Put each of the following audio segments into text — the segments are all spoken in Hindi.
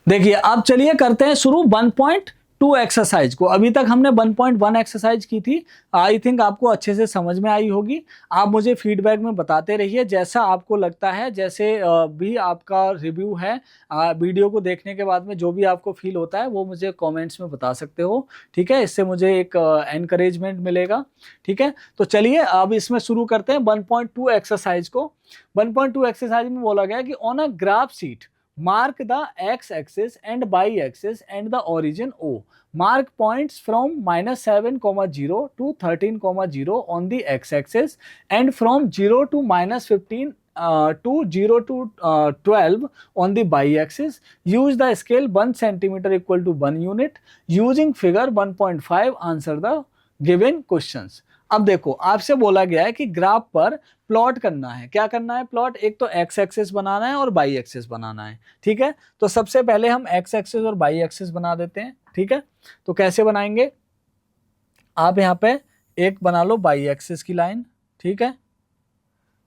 देखिए अब चलिए करते हैं शुरू 1.2 एक्सरसाइज को। अभी तक हमने 1.1 एक्सरसाइज की थी। आई थिंक आपको अच्छे से समझ में आई होगी। आप मुझे फीडबैक में बताते रहिए जैसा आपको लगता है, जैसे भी आपका रिव्यू है वीडियो को देखने के बाद में जो भी आपको फील होता है वो मुझे कमेंट्स में बता सकते हो। ठीक है, इससे मुझे एक एनकरेजमेंट मिलेगा। ठीक है, तो चलिए अब इसमें शुरू करते हैं 1.2 एक्सरसाइज को। 1.2 एक्सरसाइज में बोला गया कि on a graph sheet mark the x-axis and y-axis and the origin O. Mark points from -7,0 to 13,0 on the x-axis and from 0 to -15 to 0 to 12 on the y-axis. Use the scale 1 centimeter equal to 1 unit. Using figure 1.5 answer the given questions. अब देखो आपसे बोला गया है कि ग्राफ पर प्लॉट करना है। क्या करना है? प्लॉट एक तो एक्स एक्सिस बनाना है और वाई एक्सिस बनाना है। ठीक है, तो सबसे पहले हम एक्स एक्सिस और वाई एक्सिस बना देते हैं। ठीक है, तो कैसे बनाएंगे? आप यहाँ पे एक बना लो वाई एक्सिस की लाइन। ठीक है,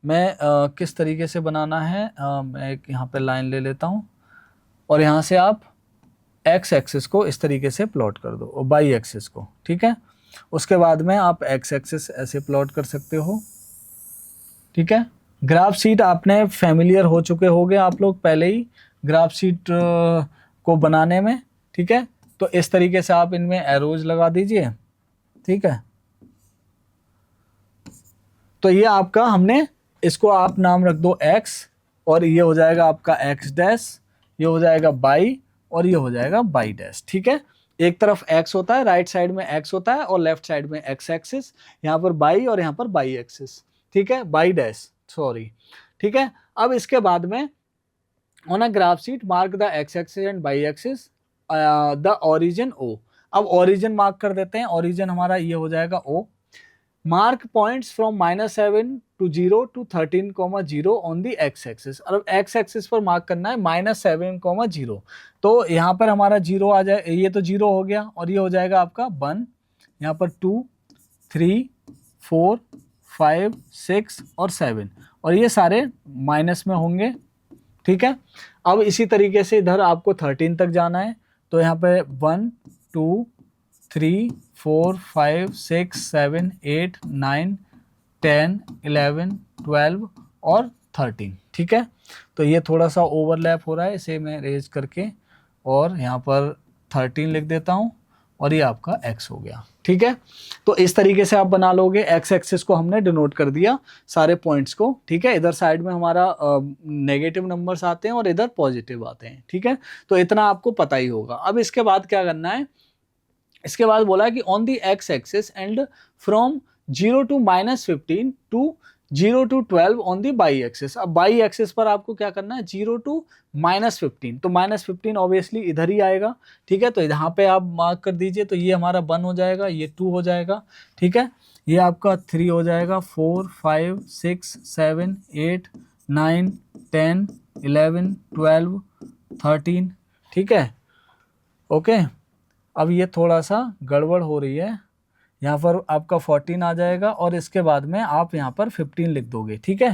मैं किस तरीके से बनाना है मैं एक यहाँ पे लाइन ले लेता हूँ और यहाँ से आप एक्स एक्सिस को इस तरीके से प्लॉट कर दो और वाई एक्सिस को। ठीक है, उसके बाद में आप एक्स एक्सिस ऐसे प्लॉट कर सकते हो। ठीक है, ग्राफ शीट आपने फेमिलियर हो चुके होंगे आप लोग पहले ही ग्राफ शीट को बनाने में। ठीक है, तो इस तरीके से आप इनमें एरोज लगा दीजिए। ठीक है, तो ये आपका हमने इसको आप नाम रख दो x और ये हो जाएगा आपका x डैश, ये हो जाएगा y और ये हो जाएगा y डैश। ठीक है, एक तरफ x होता है, राइट साइड में x होता है और लेफ्ट साइड में x एक्सिस, यहाँ पर y और यहाँ पर y एक्सिस। ठीक है, y डैश सॉरी। ठीक है, अब इसके बाद में on a graph sheet mark the x axis and y axis the origin O। अब ओरिजिन मार्क कर देते हैं। ओरिजिन हमारा ये हो जाएगा O। Mark points from -7 to 0 to 13,0 on the x axis. अब एक्स एक्सिस पर मार्क करना है -7,0, तो यहाँ पर हमारा 0 आ जाए, ये तो 0 हो गया और ये हो जाएगा आपका 1, यहाँ पर 2, 3, 4, 5, 6 और 7 और ये सारे माइनस में होंगे। ठीक है, अब इसी तरीके से इधर आपको 13 तक जाना है, तो यहाँ पे 1, 2, 3, 4, 5, 6, 7, 8, 9, 10, 11, 12 और 13। ठीक है, तो ये थोड़ा सा ओवरलैप हो रहा है, इसे मैं रेज करके और यहाँ पर 13 लिख देता हूँ और ये आपका x हो गया। ठीक है, तो इस तरीके से आप बना लोगे। x एक्सिस को हमने डिनोट कर दिया सारे पॉइंट्स को। ठीक है, इधर साइड में हमारा नेगेटिव नंबर्स आते हैं और इधर पॉजिटिव आते हैं। ठीक है, तो इतना आपको पता ही होगा। अब इसके बाद क्या करना है? इसके बाद बोला है कि on the x axis and from 0 to -15 to 0 to 12 on the by axis. अब बाई एक्सिस पर आपको क्या करना है? 0 to -15, तो -15 ऑब्वियसली इधर ही आएगा। ठीक है, तो यहाँ पे आप मार्क कर दीजिए, तो ये हमारा 1 हो जाएगा, ये 2 हो जाएगा। ठीक है, ये आपका 3 हो जाएगा, 4, 5, 6, 7, 8, 9, 10, 11, 12, 13। ठीक है, ओके। अब ये थोड़ा सा गड़बड़ हो रही है, यहाँ पर आपका 14 आ जाएगा और इसके बाद में आप यहाँ पर 15 लिख दोगे। ठीक है,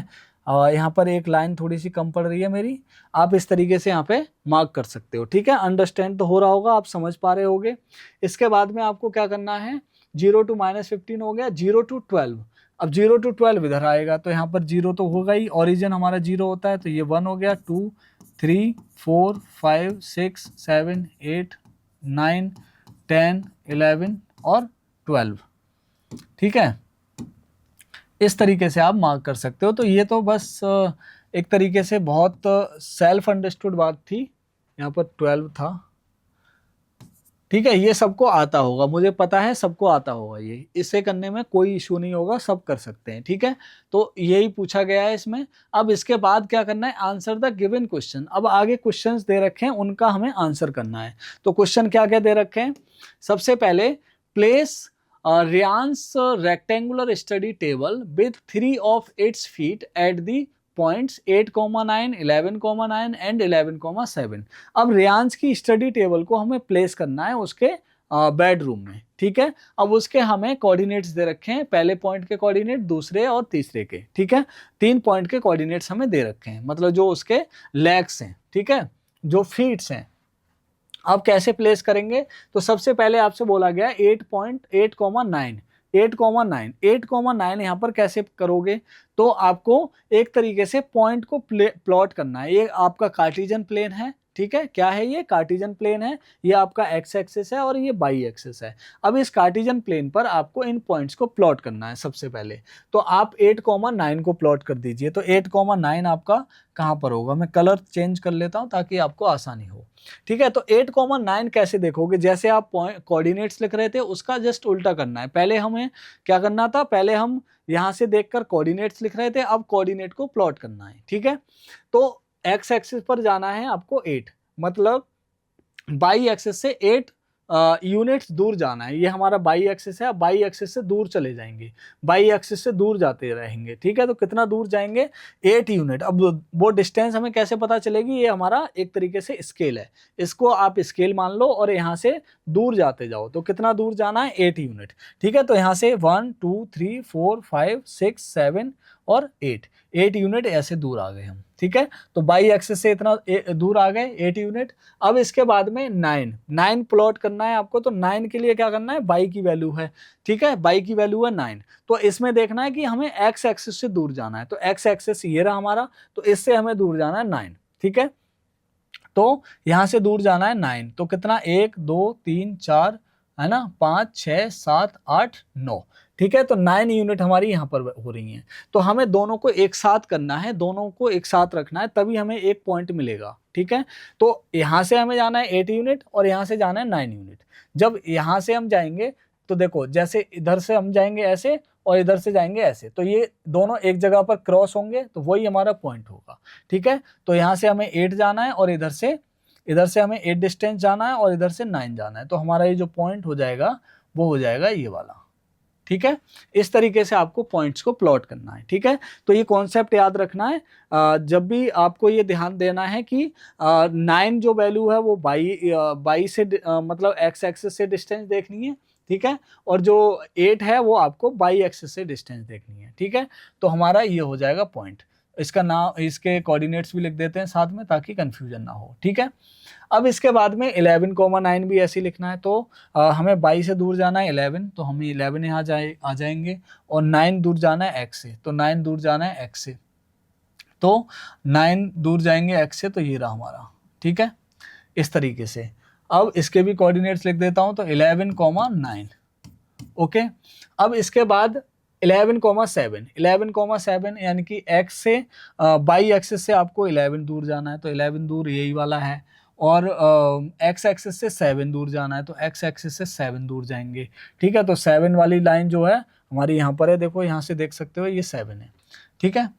यहाँ पर एक लाइन थोड़ी सी कम पड़ रही है मेरी, आप इस तरीके से यहाँ पे मार्क कर सकते हो। ठीक है, अंडरस्टैंड तो हो रहा होगा, आप समझ पा रहे होगे। इसके बाद में आपको क्या करना है? 0 to -15 हो गया, 0 to 12। अब 0 to 12 इधर आएगा, तो यहाँ पर 0 तो होगा ही, ओरिजिन हमारा 0 होता है, तो ये 1 हो गया, 2, 3, 4, 5, 6, 7, 8, 9, 10, 11 और 12। ठीक है, इस तरीके से आप मार्क कर सकते हो। तो ये तो बस एक तरीके से बहुत सेल्फ अंडरस्टूड बात थी। यहाँ पर 12 था। ठीक है, ये सबको आता होगा, मुझे पता है सबको आता होगा, ये इसे करने में कोई इशू नहीं होगा, सब कर सकते हैं। ठीक है, तो यही पूछा गया है इसमें। अब इसके बाद क्या करना है? Answer the given question. अब आगे क्वेश्चंस दे रखे हैं, उनका हमें आंसर करना है। तो क्वेश्चन क्या क्या दे रखे हैं? सबसे पहले place Ryan's rectangular study table with 3 of its feet at the points 8,9, 11,9 and 11,7। अब रियांस की स्टडी टेबल को हमें प्लेस करना है उसके बेडरूम में। ठीक है, अब उसके हमें कोऑर्डिनेट्स दे रखे हैं, पहले पॉइंट के कोऑर्डिनेट, दूसरे और तीसरे के। ठीक है, 3 पॉइंट के कोऑर्डिनेट्स हमें दे रखे हैं, मतलब जो उसके लेग्स हैं। ठीक है, जो फीट्स हैं, अब कैसे प्लेस करेंगे, तो सबसे पहले आपसे बोला गया 8.8,9 8,9 8,9 यहाँ पर कैसे करोगे, तो आपको एक तरीके से पॉइंट को प्लॉट करना है। ये आपका कार्टेशियन प्लेन है, ठीक है, क्या है ये कार्टेशियन प्लेन है, ये आपका एक्स एक्सिस है और ये वाई एक्सिस है। अब इस कार्टेशियन प्लेन पर आपको इन पॉइंट्स को प्लॉट करना है सबसे पहले। तो आप 8,9 को प्लॉट कर दीजिए। तो 8,9 आपका कहाँ पर होगा, मैं कलर चेंज कर लेता हूँ ताकि आपको आसानी हो। ठीक है, तो 8,9 कैसे देखोगे, जैसे आप कोऑर्डिनेट्स लिख रहे थे उसका जस्ट उल्टा करना है। पहले हमें क्या करना था, पहले हम यहां से देखकर कोऑर्डिनेट्स लिख रहे थे, अब कोऑर्डिनेट को प्लॉट करना है। ठीक है, तो एक्स एक्सिस पर जाना है आपको 8, मतलब बाई एक्सिस से 8 यूनिट्स दूर जाना है। ये हमारा बाई एक्सिस है, बाई एक्सिस से दूर चले जाएंगे, बाई एक्सिस से दूर जाते रहेंगे। ठीक है, तो कितना दूर जाएंगे, 8 यूनिट। अब वो डिस्टेंस हमें कैसे पता चलेगी, ये हमारा एक तरीके से स्केल है, इसको आप स्केल मान लो और यहाँ से दूर जाते जाओ। तो कितना दूर जाना है, 8 यूनिट। ठीक है, तो यहाँ से 1 2 3 4 5 6 7 और 8 यूनिट ऐसे दूर आ गए हम। ठीक है, तो बाई एक्सिस से इतना दूर आ गए 8 यूनिट। अब इसके बाद में 9 प्लॉट करना है आपको। तो 9 के लिए क्या करना है, बाई की वैल्यू है। ठीक है, बाई की वैल्यू है 9। तो इसमें देखना है कि हमें एक्स एक्सिस से दूर जाना है। तो एक्स एक्सिस ये रहा हमारा, तो इससे हमें दूर जाना है 9। ठीक है, तो यहां से दूर जाना है 9। तो कितना, 1 2 3 4 है ना, 5 6 7 8 9। ठीक है, तो 9 यूनिट हमारी यहाँ पर हो रही हैं। तो हमें दोनों को एक साथ करना है, दोनों को एक साथ रखना है, तभी हमें एक पॉइंट मिलेगा। ठीक है, तो यहाँ से हमें जाना है 8 यूनिट और यहाँ से जाना है 9 यूनिट। जब यहाँ से हम जाएंगे तो देखो, जैसे इधर से हम जाएंगे ऐसे और इधर से जाएंगे ऐसे, तो ये दोनों एक जगह पर क्रॉस होंगे, तो वही हमारा पॉइंट होगा। ठीक है, तो यहाँ से हमें 8 जाना है और इधर से हमें 8 डिस्टेंस जाना है और इधर से 9 जाना है। तो हमारा ये जो पॉइंट हो जाएगा वो हो जाएगा ये वाला। ठीक है, इस तरीके से आपको पॉइंट्स को प्लॉट करना है। ठीक है, तो ये कॉन्सेप्ट याद रखना है। जब भी आपको ये ध्यान देना है कि 9 जो वैल्यू है वो बाई से मतलब एक्स एक्सिस से डिस्टेंस देखनी है। ठीक है, और जो 8 है वो आपको बाई एक्सिस से डिस्टेंस देखनी है। ठीक है, तो हमारा ये हो जाएगा पॉइंट। इसका नाम, इसके कोऑर्डिनेट्स भी लिख देते हैं साथ में ताकि कंफ्यूजन ना हो। ठीक है, अब इसके बाद में 11,9 भी ऐसे लिखना है। तो हमें 22 से दूर जाना है 11, तो हमें 11 यहाँ आ जाएंगे और 9 दूर जाना है x से, तो 9 दूर जाना है x से, तो 9 दूर जाएंगे x से, तो ये रहा हमारा। ठीक है, इस तरीके से। अब इसके भी कोऑर्डिनेट्स लिख देता हूं, तो 11,9। ओके, अब इसके बाद 11,7 यानी कि x से बाई एक्सिस से आपको 11 दूर जाना है, तो 11 दूर यही वाला है। और x एक्सिस से 7 दूर जाना है, तो x एक्सिस से 7 दूर जाएंगे। ठीक है, तो 7 वाली लाइन जो है हमारी यहाँ पर है, देखो यहाँ से देख सकते हो ये 7 है। ठीक है,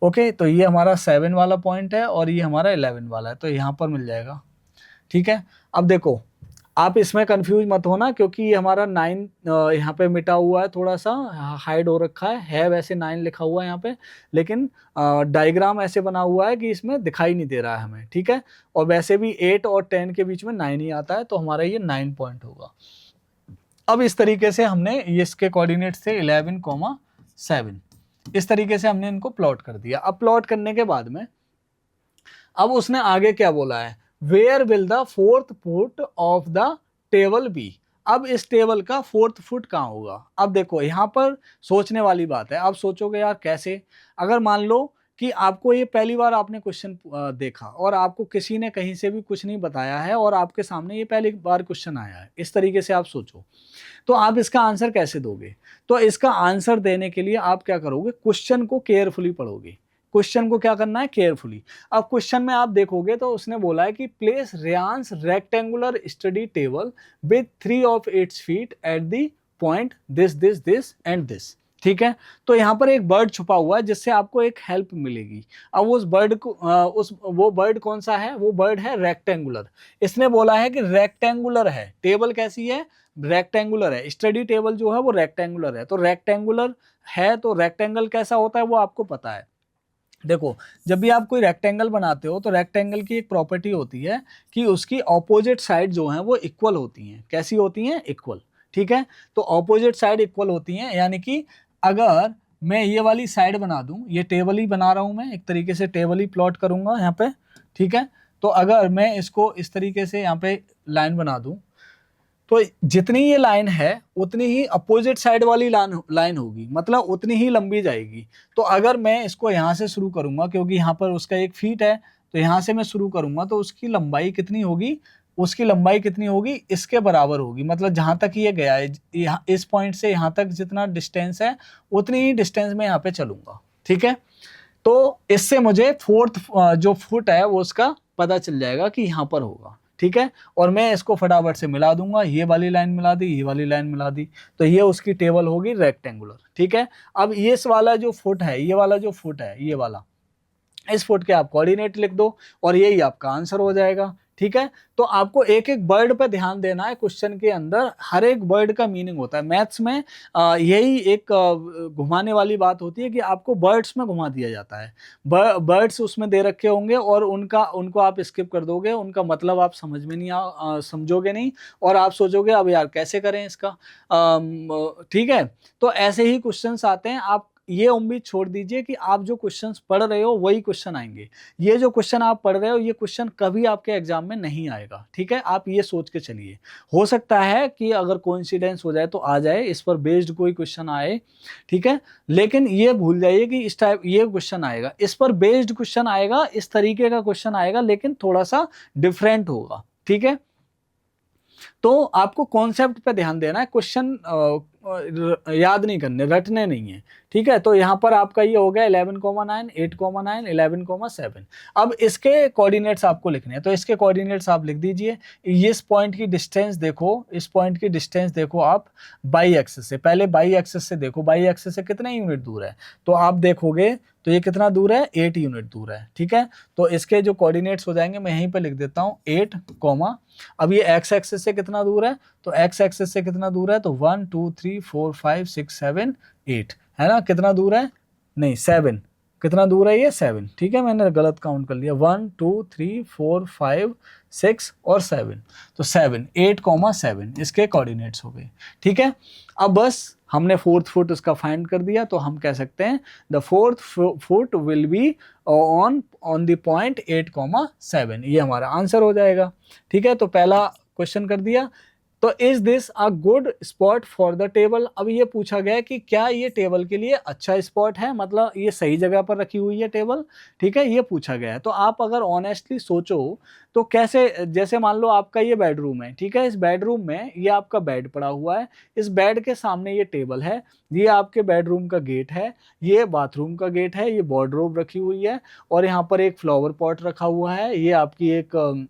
ओके, तो ये हमारा 7 वाला पॉइंट है और ये हमारा 11 वाला है, तो यहाँ पर मिल जाएगा। ठीक है, अब देखो आप इसमें कंफ्यूज मत होना, क्योंकि ये हमारा 9 यहाँ पे मिटा हुआ है, थोड़ा सा हाइड हो रखा है वैसे 9 लिखा हुआ है यहाँ पे, लेकिन डायग्राम ऐसे बना हुआ है कि इसमें दिखाई नहीं दे रहा है हमें। ठीक है, और वैसे भी 8 और 10 के बीच में 9 ही आता है, तो हमारा ये 9 पॉइंट होगा। अब इस तरीके से हमने ये इसके कोऑर्डिनेट्स थे 11,7, इस तरीके से हमने इनको प्लॉट कर दिया। अब प्लॉट करने के बाद में अब उसने आगे क्या बोला है, where will the fourth foot of the table be. अब इस टेबल का फोर्थ फुट कहाँ होगा। अब देखो यहाँ पर सोचने वाली बात है। आप सोचोगे यार कैसे, अगर मान लो कि आपको ये पहली बार आपने क्वेश्चन देखा और आपको किसी ने कहीं से भी कुछ नहीं बताया है और आपके सामने ये पहली बार क्वेश्चन आया है, इस तरीके से आप सोचो, तो आप इसका आंसर कैसे दोगे। तो इसका आंसर देने के लिए आप क्या करोगे, क्वेश्चन को केयरफुली पढ़ोगे। क्वेश्चन को क्या करना है, केयरफुली। अब क्वेश्चन में आप देखोगे तो उसने बोला है कि place Reyansh's rectangular study table with 3 of its feet at the point this and this. ठीक है, तो यहाँ पर एक बर्ड छुपा हुआ है जिससे आपको एक हेल्प मिलेगी। अब उस बर्ड को वो बर्ड कौन सा है, वो बर्ड है रेक्टेंगुलर। इसने बोला है कि रेक्टेंगुलर है, टेबल कैसी है, रेक्टेंगुलर है, स्टडी टेबल जो है वो रेक्टेंगुलर है। तो रेक्टेंगुलर है तो रेक्टेंगल कैसा होता है वो आपको पता है। देखो, जब भी आप कोई रेक्टेंगल बनाते हो तो रेक्टेंगल की एक प्रॉपर्टी होती है कि उसकी ऑपोजिट साइड जो है वो इक्वल होती हैं। कैसी होती हैं, इक्वल। ठीक है, तो ऑपोजिट साइड इक्वल होती हैं, यानी कि अगर मैं ये वाली साइड बना दूं, ये टेबल ही बना रहा हूं मैं, एक तरीके से टेबल ही प्लॉट करूंगा यहाँ पे। ठीक है, तो अगर मैं इसको इस तरीके से यहाँ पे लाइन बना दूं, तो जितनी ये लाइन है उतनी ही अपोजिट साइड वाली लाइन होगी, मतलब उतनी ही लंबी जाएगी। तो अगर मैं इसको यहाँ से शुरू करूंगा, क्योंकि यहाँ पर उसका 1 फीट है, तो यहाँ से मैं शुरू करूंगा, तो उसकी लंबाई कितनी होगी, उसकी लंबाई कितनी होगी, इसके बराबर होगी। मतलब जहां तक ये गया है, इस पॉइंट से यहाँ तक जितना डिस्टेंस है उतनी ही डिस्टेंस में यहाँ पे चलूंगा। ठीक है, तो इससे मुझे फोर्थ जो फुट है वो उसका पता चल जाएगा कि यहाँ पर होगा। ठीक है, और मैं इसको फटाफट से मिला दूंगा, ये वाली लाइन मिला दी, ये वाली लाइन मिला दी, तो ये उसकी टेबल होगी रेक्टेंगुलर। ठीक है, अब ये वाला जो फुट है, ये वाला जो फुट है, ये वाला, इस फुट के आप कोऑर्डिनेट लिख दो और यही आपका आंसर हो जाएगा। ठीक है, तो आपको एक एक वर्ड पर ध्यान देना है। क्वेश्चन के अंदर हर एक वर्ड का मीनिंग होता है। मैथ्स में यही एक घुमाने वाली बात होती है कि आपको वर्ड्स में घुमा दिया जाता है। वर्ड्स उसमें दे रखे होंगे और उनको आप स्किप कर दोगे, उनका मतलब आप समझ में नहीं समझोगे नहीं, और आप सोचोगे अब यार कैसे करें इसका। ठीक है, तो ऐसे ही क्वेश्चंस आते हैं। आप ये उम्मीद छोड़ दीजिए कि आप जो क्वेश्चंस पढ़ रहे हो वही क्वेश्चन आएंगे। ये जो क्वेश्चन आप पढ़ रहे हो ये क्वेश्चन कभी आपके एग्जाम में नहीं आएगा। ठीक है, आप ये सोच के चलिए। हो सकता है कि अगर कोइंसिडेंस हो जाए तो आ जाए, इस पर बेस्ड कोई क्वेश्चन आए। ठीक है, लेकिन ये भूल जाइए कि इस टाइप ये क्वेश्चन आएगा, इस पर बेस्ड क्वेश्चन आएगा, इस तरीके का क्वेश्चन आएगा, लेकिन थोड़ा सा डिफरेंट होगा। ठीक है, तो आपको कॉन्सेप्ट पे ध्यान देना है, क्वेश्चन याद नहीं करने, रटने नहीं है। ठीक है, तो यहाँ पर आपका ये हो गया 11,9, 8,9, 11,7। अब इसके कोऑर्डिनेट्स आपको लिखने हैं, तो इसके कोऑर्डिनेट्स आप लिख दीजिए। इस पॉइंट की डिस्टेंस देखो, इस पॉइंट की डिस्टेंस देखो आप बाई एक्सिस से, पहले बाई एक्सिस से देखो, बाई एक्सिस से कितने यूनिट दूर है, तो आप देखोगे तो ये कितना दूर है, 8 यूनिट दूर है। ठीक है, तो इसके जो कोऑर्डिनेट्स हो जाएंगे मैं यहीं पे लिख देता हूँ 8, अब ये एक्स एक्सिस से कितना दूर है, तो एक्स एक्सिस से कितना दूर है, तो 1 2 3 4 5 6 7 8 है ना, कितना दूर है, नहीं 7, कितना दूर है ये 7। ठीक है, मैंने गलत काउंट कर लिया, 1 2 3 4 5 6 और 7, तो 7 8,7 इसके कोऑर्डिनेट्स हो गए। ठीक है, अब बस हमने फोर्थ फुट उसका फाइंड कर दिया, तो हम कह सकते हैं the fourth foot will be on the point 8,7, ये हमारा आंसर हो जाएगा। ठीक है, तो पहला क्वेश्चन कर दिया। तो is this a good spot for the table, अब ये पूछा गया कि क्या ये टेबल के लिए अच्छा स्पॉट है, मतलब ये सही जगह पर रखी हुई है टेबल। ठीक है, ये पूछा गया है। तो आप अगर ऑनेस्टली सोचो तो कैसे, जैसे मान लो आपका ये बेडरूम है। ठीक है, इस बेडरूम में ये आपका बेड पड़ा हुआ है, इस बेड के सामने ये टेबल है, ये आपके बेडरूम का गेट है, ये बाथरूम का गेट है, ये वार्डरोब रखी हुई है, और यहाँ पर एक फ्लावर पॉट रखा हुआ है, ये आपकी एक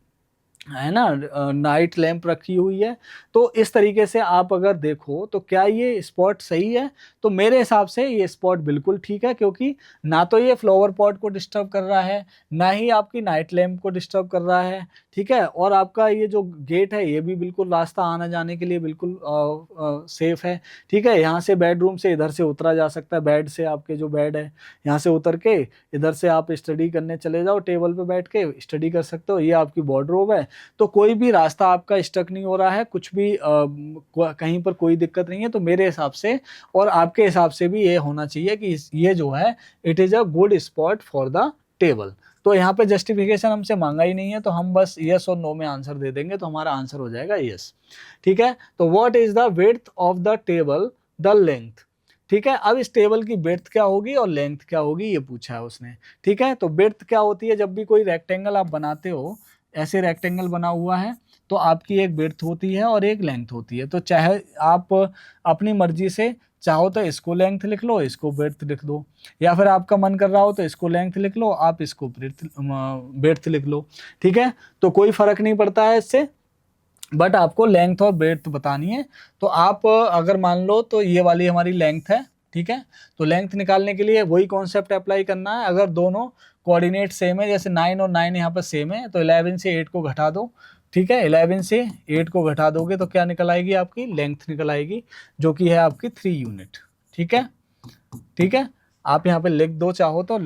है ना नाइट लैंप रखी हुई है। तो इस तरीके से आप अगर देखो तो क्या ये स्पॉट सही है, तो मेरे हिसाब से ये स्पॉट बिल्कुल ठीक है, क्योंकि ना तो ये फ्लावर पॉट को डिस्टर्ब कर रहा है, ना ही आपकी नाइट लैंप को डिस्टर्ब कर रहा है। ठीक है, और आपका ये जो गेट है ये भी बिल्कुल रास्ता आने जाने के लिए बिल्कुल सेफ है। ठीक है, यहाँ से बेडरूम से इधर से उतरा जा सकता है, बेड से, आपके जो बेड है यहाँ से उतर के इधर से आप स्टडी करने चले जाओ, टेबल पे बैठ के स्टडी कर सकते हो। ये आपकी वार्डरोब है, तो कोई भी रास्ता आपका स्टक नहीं हो रहा है, कुछ भी कहीं पर कोई दिक्कत नहीं है। तो मेरे हिसाब से और आपके हिसाब से भी ये होना चाहिए कि ये जो है it is a good spot for the table. तो यहाँ पे जस्टिफिकेशन हमसे मांगा ही नहीं है, तो हम बस यस और नो में आंसर दे देंगे, तो हमारा आंसर हो जाएगा यस। ठीक है, तो what is the width of the table, the length. ठीक है, अब इस टेबल की विड्थ क्या होगी और लेंथ क्या होगी ये पूछा है उसने। ठीक है, तो विड्थ क्या होती है, जब भी कोई रेक्टेंगल आप बनाते हो, ऐसे रेक्टेंगल बना हुआ है, तो आपकी एक विड्थ होती है और एक लेंथ होती है। तो चाहे आप अपनी मर्जी से चाहो तो इसको लेंथ लिख लो, इसको विड्थ लिख दो, या फिर आपका मन कर रहा हो तो इसको लेंथ लिख लो, आप इसको विड्थ लिख लो। ठीक है, तो कोई फर्क नहीं पड़ता है इससे, बट आपको लेंथ और ब्रेड्थ बतानी है। तो आप अगर मान लो तो ये वाली हमारी लेंथ है। ठीक है, तो लेंथ निकालने के लिए वही कॉन्सेप्ट अप्लाई करना है। अगर दोनों कोऑर्डिनेट सेम है, जैसे 9 और 9 यहाँ पर सेम है, तो 11 से 8 को घटा दो। ठीक है, 11 से 8 को घटा दोगे तो क्या निकल आएगी, आपकी लेंथ निकल आएगी, जो कि है आपकी 3 यूनिट। ठीक है, ठीक है, आप यहाँ पे लिख दो चाहो तो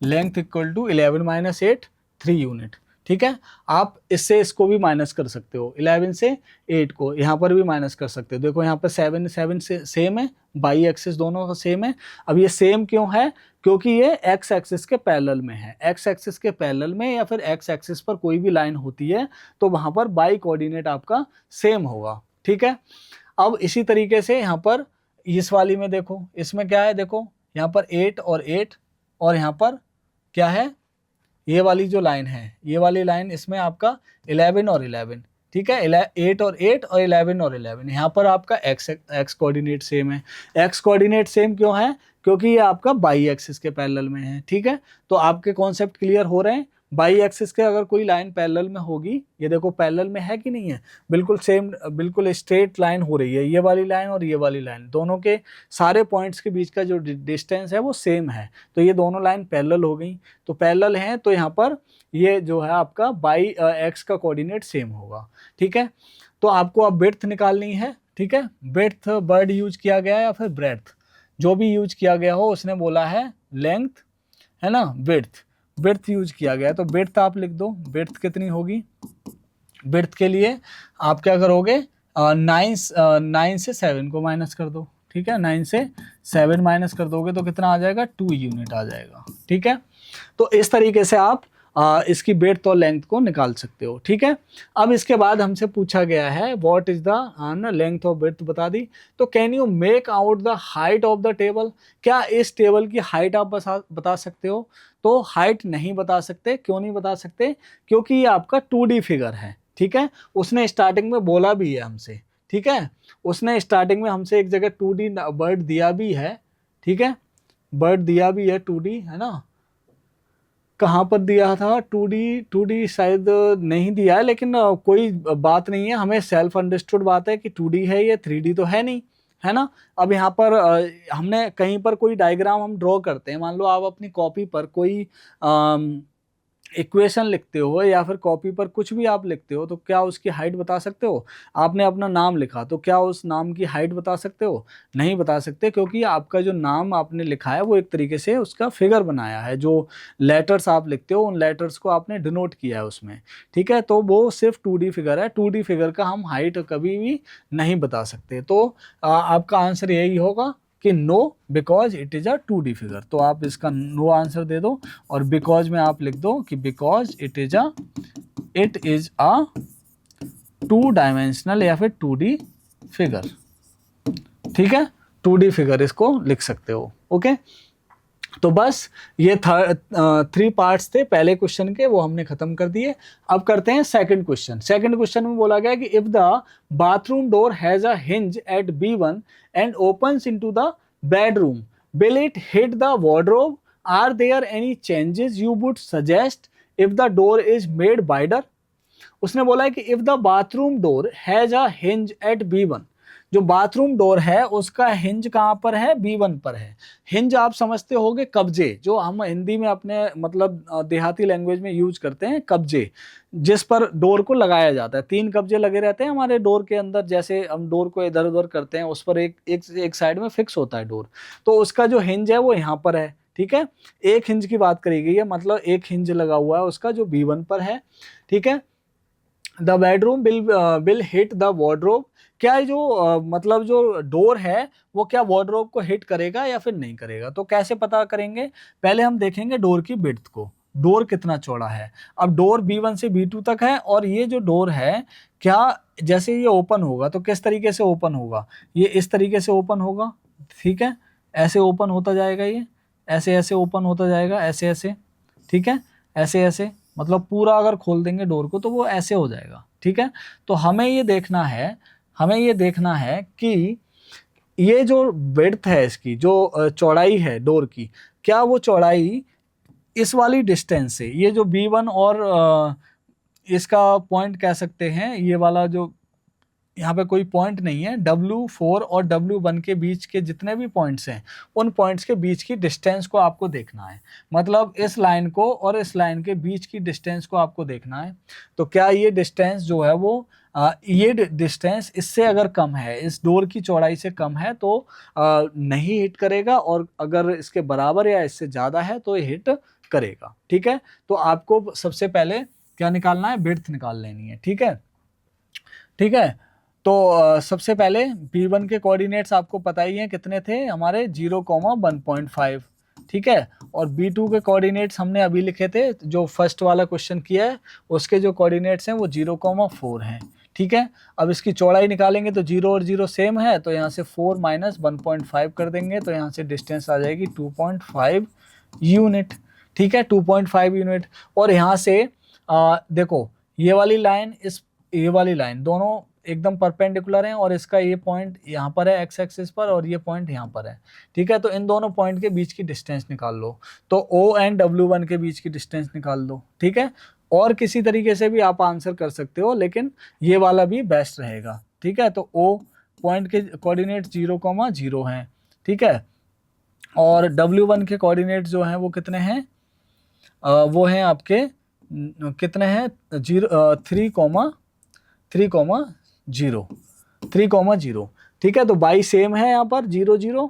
लेंथ इक्वल टू 11 - 8 3 यूनिट। ठीक है। आप इससे इसको भी माइनस कर सकते हो, 11 से 8 को यहाँ पर भी माइनस कर सकते हो। देखो यहाँ पर 7 7 से सेम है, बाई एक्सिस दोनों का सेम है। अब ये सेम क्यों है? क्योंकि ये एक्स एक्सिस के पैरेलल में है। एक्स एक्सिस के पैरेलल में या फिर एक्स एक्सिस पर कोई भी लाइन होती है तो वहां पर बाई कोऑर्डिनेट आपका सेम होगा, ठीक है। अब इसी तरीके से यहाँ पर इस वाली में देखो, इसमें क्या है, देखो यहाँ पर 8 और 8 और यहाँ पर क्या है, ये वाली जो लाइन है, ये वाली लाइन, इसमें आपका 11 और 11, ठीक है। 8 और 8 और 11 और 11, यहाँ पर आपका एक्स कोऑर्डिनेट सेम है। एक्स कोऑर्डिनेट सेम क्यों है? क्योंकि ये आपका बाई एक्सिस के पैरेलल में है, ठीक है। तो आपके कॉन्सेप्ट क्लियर हो रहे हैं। बाई एक्सिस के अगर कोई लाइन पैरेलल में होगी, ये देखो पैरेलल में है कि नहीं है, बिल्कुल सेम, बिल्कुल स्ट्रेट लाइन हो रही है, ये वाली लाइन और ये वाली लाइन, दोनों के सारे पॉइंट्स के बीच का जो डिस्टेंस है वो सेम है, तो ये दोनों लाइन पैरेलल हो गई। तो पैरेलल हैं तो यहाँ पर ये जो है आपका बाई एक्स का कोऑर्डिनेट सेम होगा, ठीक है। तो आपको अब ब्रेड्थ निकालनी है, ठीक है। ब्रेड्थ वर्ड यूज किया गया है या फिर ब्रेड्थ, जो भी यूज किया गया हो, उसने बोला है लेंथ, है ना, ब्रेड्थ, ब्रेड्थ यूज किया गया है। तो ब्रेड्थ आप लिख दो, ब्रेड्थ कितनी होगी। ब्रेड्थ के लिए आप क्या करोगे, 9 से 7 को माइनस कर दो, ठीक है। 9 से 7 माइनस कर दोगे तो कितना आ जाएगा, 2 यूनिट आ जाएगा, ठीक है। तो इस तरीके से आप इसकी ब्रेड्थ और लेंथ को निकाल सकते हो, ठीक है। अब इसके बाद हमसे पूछा गया है what is the length of breadth बता दी, तो can you make out the height of the table, क्या इस टेबल की हाइट आप बता सकते हो? तो हाइट नहीं बता सकते। क्यों नहीं बता सकते? क्योंकि ये आपका 2D फिगर है, ठीक है। उसने स्टार्टिंग में बोला भी है हमसे, ठीक है, उसने स्टार्टिंग में हमसे एक जगह 2D बर्ड दिया भी है, ठीक है, बर्ड दिया भी है 2D, है ना। कहाँ पर दिया था 2D शायद नहीं दिया है, लेकिन कोई बात नहीं है, हमें सेल्फ अंडरस्टूड बात है कि 2D है, ये 3D तो है नहीं, है ना। अब यहाँ पर हमने कहीं पर कोई डायग्राम हम ड्रॉ करते हैं, मान लो आप अपनी कॉपी पर कोई इक्वेशन लिखते हो या फिर कॉपी पर कुछ भी आप लिखते हो, तो क्या उसकी हाइट बता सकते हो? आपने अपना नाम लिखा तो क्या उस नाम की हाइट बता सकते हो? नहीं बता सकते, क्योंकि आपका जो नाम आपने लिखा है वो एक तरीके से उसका फिगर बनाया है, जो लेटर्स आप लिखते हो उन लेटर्स को आपने डिनोट किया है उसमें, ठीक है। तो वो सिर्फ 2D फिगर है, 2D फिगर का हम हाइट कभी भी नहीं बता सकते। तो आपका आंसर यही होगा कि no, because it is a 2D figure. तो आप इसका नो आंसर दे दो, और बिकॉज में आप लिख दो कि because it is a 2 dimensional या फिर 2D फिगर, ठीक है। 2D फिगर इसको लिख सकते हो, ओके। तो बस ये 3 पार्ट्स थे पहले क्वेश्चन के, वो हमने खत्म कर दिए। अब करते हैं सेकंड क्वेश्चन। सेकंड क्वेश्चन में बोला गया कि if the bathroom door has a hinge at B1 and opens into the bedroom, will it hit the wardrobe? Are there any changes you would suggest if the door is made wider? उसने बोला है कि if the bathroom door has a hinge at B1, जो बाथरूम डोर है उसका हिंज कहाँ पर है, B1 पर है। हिंज आप समझते होगे कब्जे, जो हम हिंदी में अपने मतलब देहाती लैंग्वेज में यूज करते हैं, कब्जे, जिस पर डोर को लगाया जाता है। 3 कब्जे लगे रहते हैं हमारे डोर के अंदर, जैसे हम डोर को इधर उधर करते हैं, उस पर एक साइड में फिक्स होता है डोर, तो उसका जो हिंज है वो यहाँ पर है, ठीक है। एक हिंज की बात करी गई है, मतलब एक हिंज लगा हुआ है उसका जो B1 पर है, ठीक है। The bedroom will hit the wardrobe, क्या जो मतलब जो डोर है वो क्या वार्डरोब को हिट करेगा या फिर नहीं करेगा? तो कैसे पता करेंगे? पहले हम देखेंगे डोर की विड्थ को, डोर कितना चौड़ा है। अब डोर B1 से B2 तक है, और ये जो डोर है, क्या जैसे ये ओपन होगा तो किस तरीके से ओपन होगा, ये इस तरीके से ओपन होगा, ठीक है, ऐसे ओपन होता जाएगा, ये ऐसे ऐसे ओपन होता जाएगा, ऐसे ऐसे, ठीक है, ऐसे ऐसे, मतलब पूरा अगर खोल देंगे डोर को तो वो ऐसे हो जाएगा, ठीक है। तो हमें ये देखना है कि ये जो विड्थ है इसकी, जो चौड़ाई है डोर की, क्या वो चौड़ाई इस वाली डिस्टेंस से, ये जो B1 और इसका पॉइंट कह सकते हैं, ये वाला जो यहाँ पे कोई पॉइंट नहीं है, W4 और W1 के बीच के जितने भी पॉइंट्स हैं, उन पॉइंट्स के बीच की डिस्टेंस को आपको देखना है। मतलब इस लाइन को और इस लाइन के बीच की डिस्टेंस को आपको देखना है। तो क्या ये डिस्टेंस जो है वो ये डिस्टेंस इससे अगर कम है, इस डोर की चौड़ाई से कम है, तो नहीं हिट करेगा, और अगर इसके बराबर या इससे ज़्यादा है तो ये हिट करेगा, ठीक है। तो आपको सबसे पहले क्या निकालना है, विड्थ निकाल लेनी है। ठीक है, ठीक है। तो सबसे पहले B1 के कोऑर्डिनेट्स आपको पता ही हैं कितने थे हमारे, 0,1.5। ठीक है, और B2 के कोऑर्डिनेट्स हमने अभी लिखे थे, जो फर्स्ट वाला क्वेश्चन किया है उसके जो कोऑर्डिनेट्स हैं वो 0,4 हैं। ठीक है, अब इसकी चौड़ाई निकालेंगे तो 0 और 0 सेम है, तो यहाँ से 4 माइनस 1.5 कर देंगे, तो यहाँ से डिस्टेंस आ जाएगी 2.5 यूनिट। ठीक है, 2.5 यूनिट। और यहाँ से देखो ये वाली लाइन ये वाली लाइन दोनों एकदम परपेंडिकुलर हैं, और इसका ये पॉइंट यहाँ पर है एक्स एक्सिस पर, और ये पॉइंट यहाँ पर है। ठीक है, तो इन दोनों पॉइंट के बीच की डिस्टेंस निकाल लो, तो O एंड W1 के बीच की डिस्टेंस निकाल दो। ठीक है, और किसी तरीके से भी आप आंसर कर सकते हो, लेकिन ये वाला भी बेस्ट रहेगा। ठीक है, तो O पॉइंट के कोऑर्डिनेट 0,0 हैं। ठीक है, और W1 के कोऑर्डिनेट जो हैं वो कितने हैं, वो हैं आपके कितने हैं, 3,0। ठीक है, तो बाई सेम है यहाँ पर 0 0,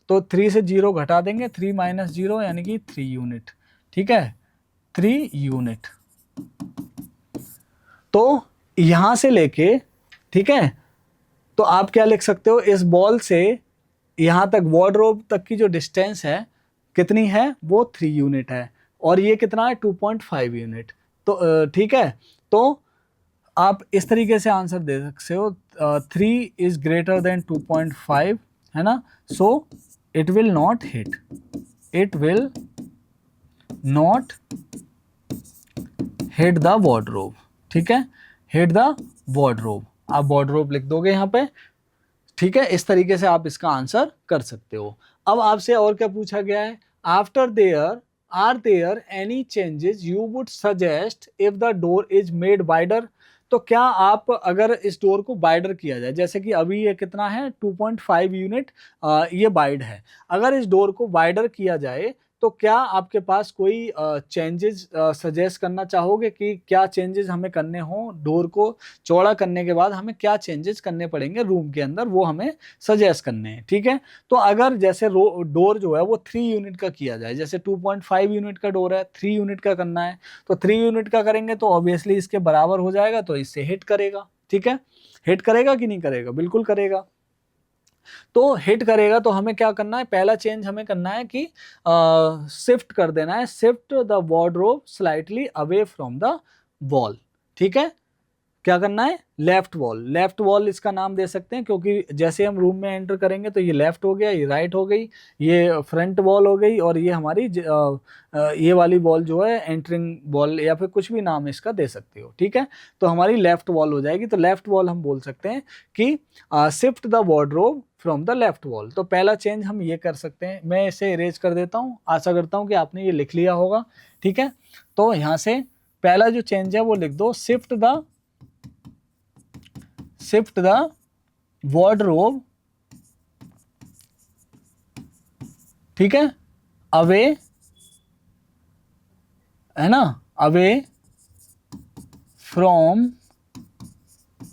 तो 3 से 0 घटा देंगे, 3 माइनस 0 यानी कि 3 यूनिट। ठीक है, 3 यूनिट। तो यहां से लेके, ठीक है, तो आप क्या लिख सकते हो, इस बॉल से यहां तक वार्डरोब तक की जो डिस्टेंस है कितनी है, वो 3 यूनिट है, और ये कितना है 2.5 यूनिट। तो ठीक है, तो आप इस तरीके से आंसर दे सकते हो, 3 इज ग्रेटर देन 2.5, है ना, so it will not hit, it will not hit the wardrobe. ठीक है, हिट द वार्डरोब, आप वार्डरोब लिख दोगे यहाँ पे। ठीक है, इस तरीके से आप इसका आंसर कर सकते हो। अब आपसे और क्या पूछा गया है, after there are there any changes you would suggest if the door is made wider. तो क्या आप अगर इस डोर को वाइडर किया जाए, जैसे कि अभी ये कितना है 2.5 यूनिट ये वाइड है, अगर इस डोर को वाइडर किया जाए तो क्या आपके पास कोई चेंजेस सजेस्ट करना चाहोगे कि क्या चेंजेस हमें करने हो, डोर को चौड़ा करने के बाद हमें क्या चेंजेस करने पड़ेंगे रूम के अंदर, वो हमें सजेस्ट करने हैं। ठीक है, तो अगर जैसे डोर जो है वो 3 यूनिट का किया जाए, जैसे 2.5 यूनिट का डोर है, 3 यूनिट का करना है, तो 3 यूनिट का करेंगे तो ऑब्वियसली इसके बराबर हो जाएगा, तो इससे हिट करेगा। ठीक है, हिट करेगा कि नहीं करेगा, बिल्कुल करेगा। तो हिट करेगा तो हमें क्या करना है, पहला चेंज हमें करना है कि शिफ्ट कर देना है, shift the wardrobe slightly away from the wall. ठीक है, क्या करना है, लेफ्ट वॉल, लेफ्ट वॉल इसका नाम दे सकते हैं, क्योंकि जैसे हम रूम में एंटर करेंगे तो ये लेफ्ट हो गया, ये राइट हो गई, ये फ्रंट वॉल हो गई, और ये हमारी ये वाली वॉल जो है एंटरिंग वॉल, या फिर कुछ भी नाम इसका दे सकते हो। ठीक है, तो हमारी लेफ्ट वॉल हो जाएगी, तो लेफ्ट वॉल हम बोल सकते हैं कि shift the wardrobe from the left wall. तो पहला चेंज हम ये कर सकते हैं, मैं इसे इरेज कर देता हूँ, आशा करता हूँ कि आपने ये लिख लिया होगा। ठीक है, तो यहाँ से पहला जो चेंज है वो लिख दो, शिफ्ट द वार्डरोब, ठीक है, अवे, है ना, away from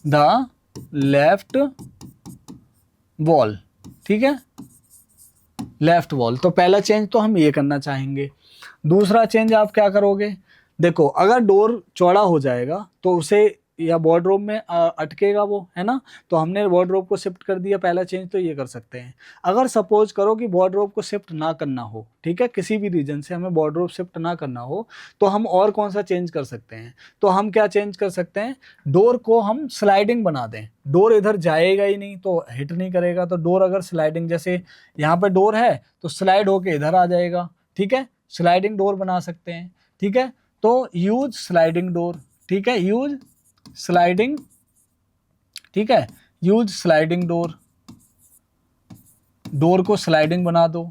the left wall. ठीक है, लेफ्ट वॉल, तो पहला चेंज तो हम ये करना चाहेंगे। दूसरा चेंज आप क्या करोगे, देखो अगर डोर चौड़ा हो जाएगा तो उसे या वार्डरोब में अटकेगा वो, है ना, तो हमने वार्डरोब को शिफ्ट कर दिया, पहला चेंज तो ये कर सकते हैं। अगर सपोज करो कि वार्डरोब को शिफ्ट ना करना हो, ठीक है, किसी भी रीजन से हमें वार्डरोब शिफ्ट ना करना हो, तो हम और कौन सा चेंज कर सकते हैं, तो हम क्या चेंज कर सकते हैं, डोर को हम स्लाइडिंग बना दें, डोर इधर जाएगा ही नहीं तो हिट नहीं करेगा, तो डोर अगर स्लाइडिंग, जैसे यहाँ पे डोर है तो स्लाइड होके इधर आ जाएगा। ठीक है, स्लाइडिंग डोर बना सकते हैं। ठीक है, तो यूज स्लाइडिंग डोर। ठीक है, यूज स्लाइडिंग, ठीक है, यूज स्लाइडिंग डोर, डोर को स्लाइडिंग बना दो।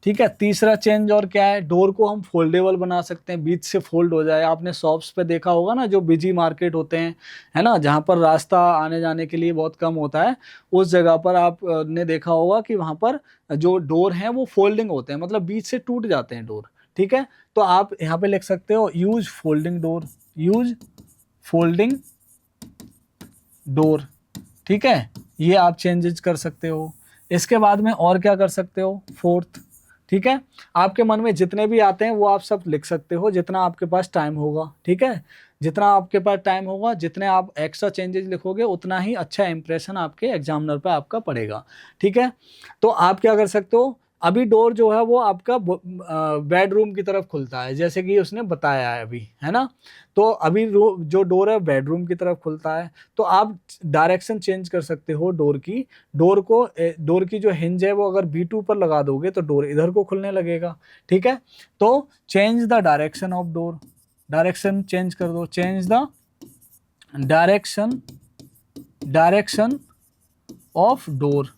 ठीक है, तीसरा चेंज और क्या है, डोर को हम फोल्डेबल बना सकते हैं, बीच से फोल्ड हो जाए। आपने शॉप्स पे देखा होगा ना, जो बिजी मार्केट होते हैं, है ना, जहाँ पर रास्ता आने जाने के लिए बहुत कम होता है, उस जगह पर आपने देखा होगा कि वहाँ पर जो डोर हैं वो फोल्डिंग होते हैं, मतलब बीच से टूट जाते हैं डोर। ठीक है, तो आप यहाँ पे लिख सकते हो use folding door, use folding door. ठीक है, ये आप चेंजेस कर सकते हो। इसके बाद में और क्या कर सकते हो, फोर्थ, ठीक है। आपके मन में जितने भी आते हैं वो आप सब लिख सकते हो जितना आपके पास टाइम होगा, ठीक है। जितना आपके पास टाइम होगा, जितने आप एक्स्ट्रा चेंजेस लिखोगे उतना ही अच्छा इंप्रेशन आपके एग्जामिनर पे आपका पड़ेगा, ठीक है। तो आप क्या कर सकते हो, अभी डोर जो है वो आपका बेडरूम की तरफ खुलता है, जैसे कि उसने बताया है अभी, है ना। तो अभी जो डोर है बेडरूम की तरफ खुलता है, तो आप डायरेक्शन चेंज कर सकते हो डोर की। डोर की जो हिंज है वो अगर B2 पर लगा दोगे तो डोर इधर को खुलने लगेगा, ठीक है। तो change the direction of door, direction change कर दो, change the direction of door,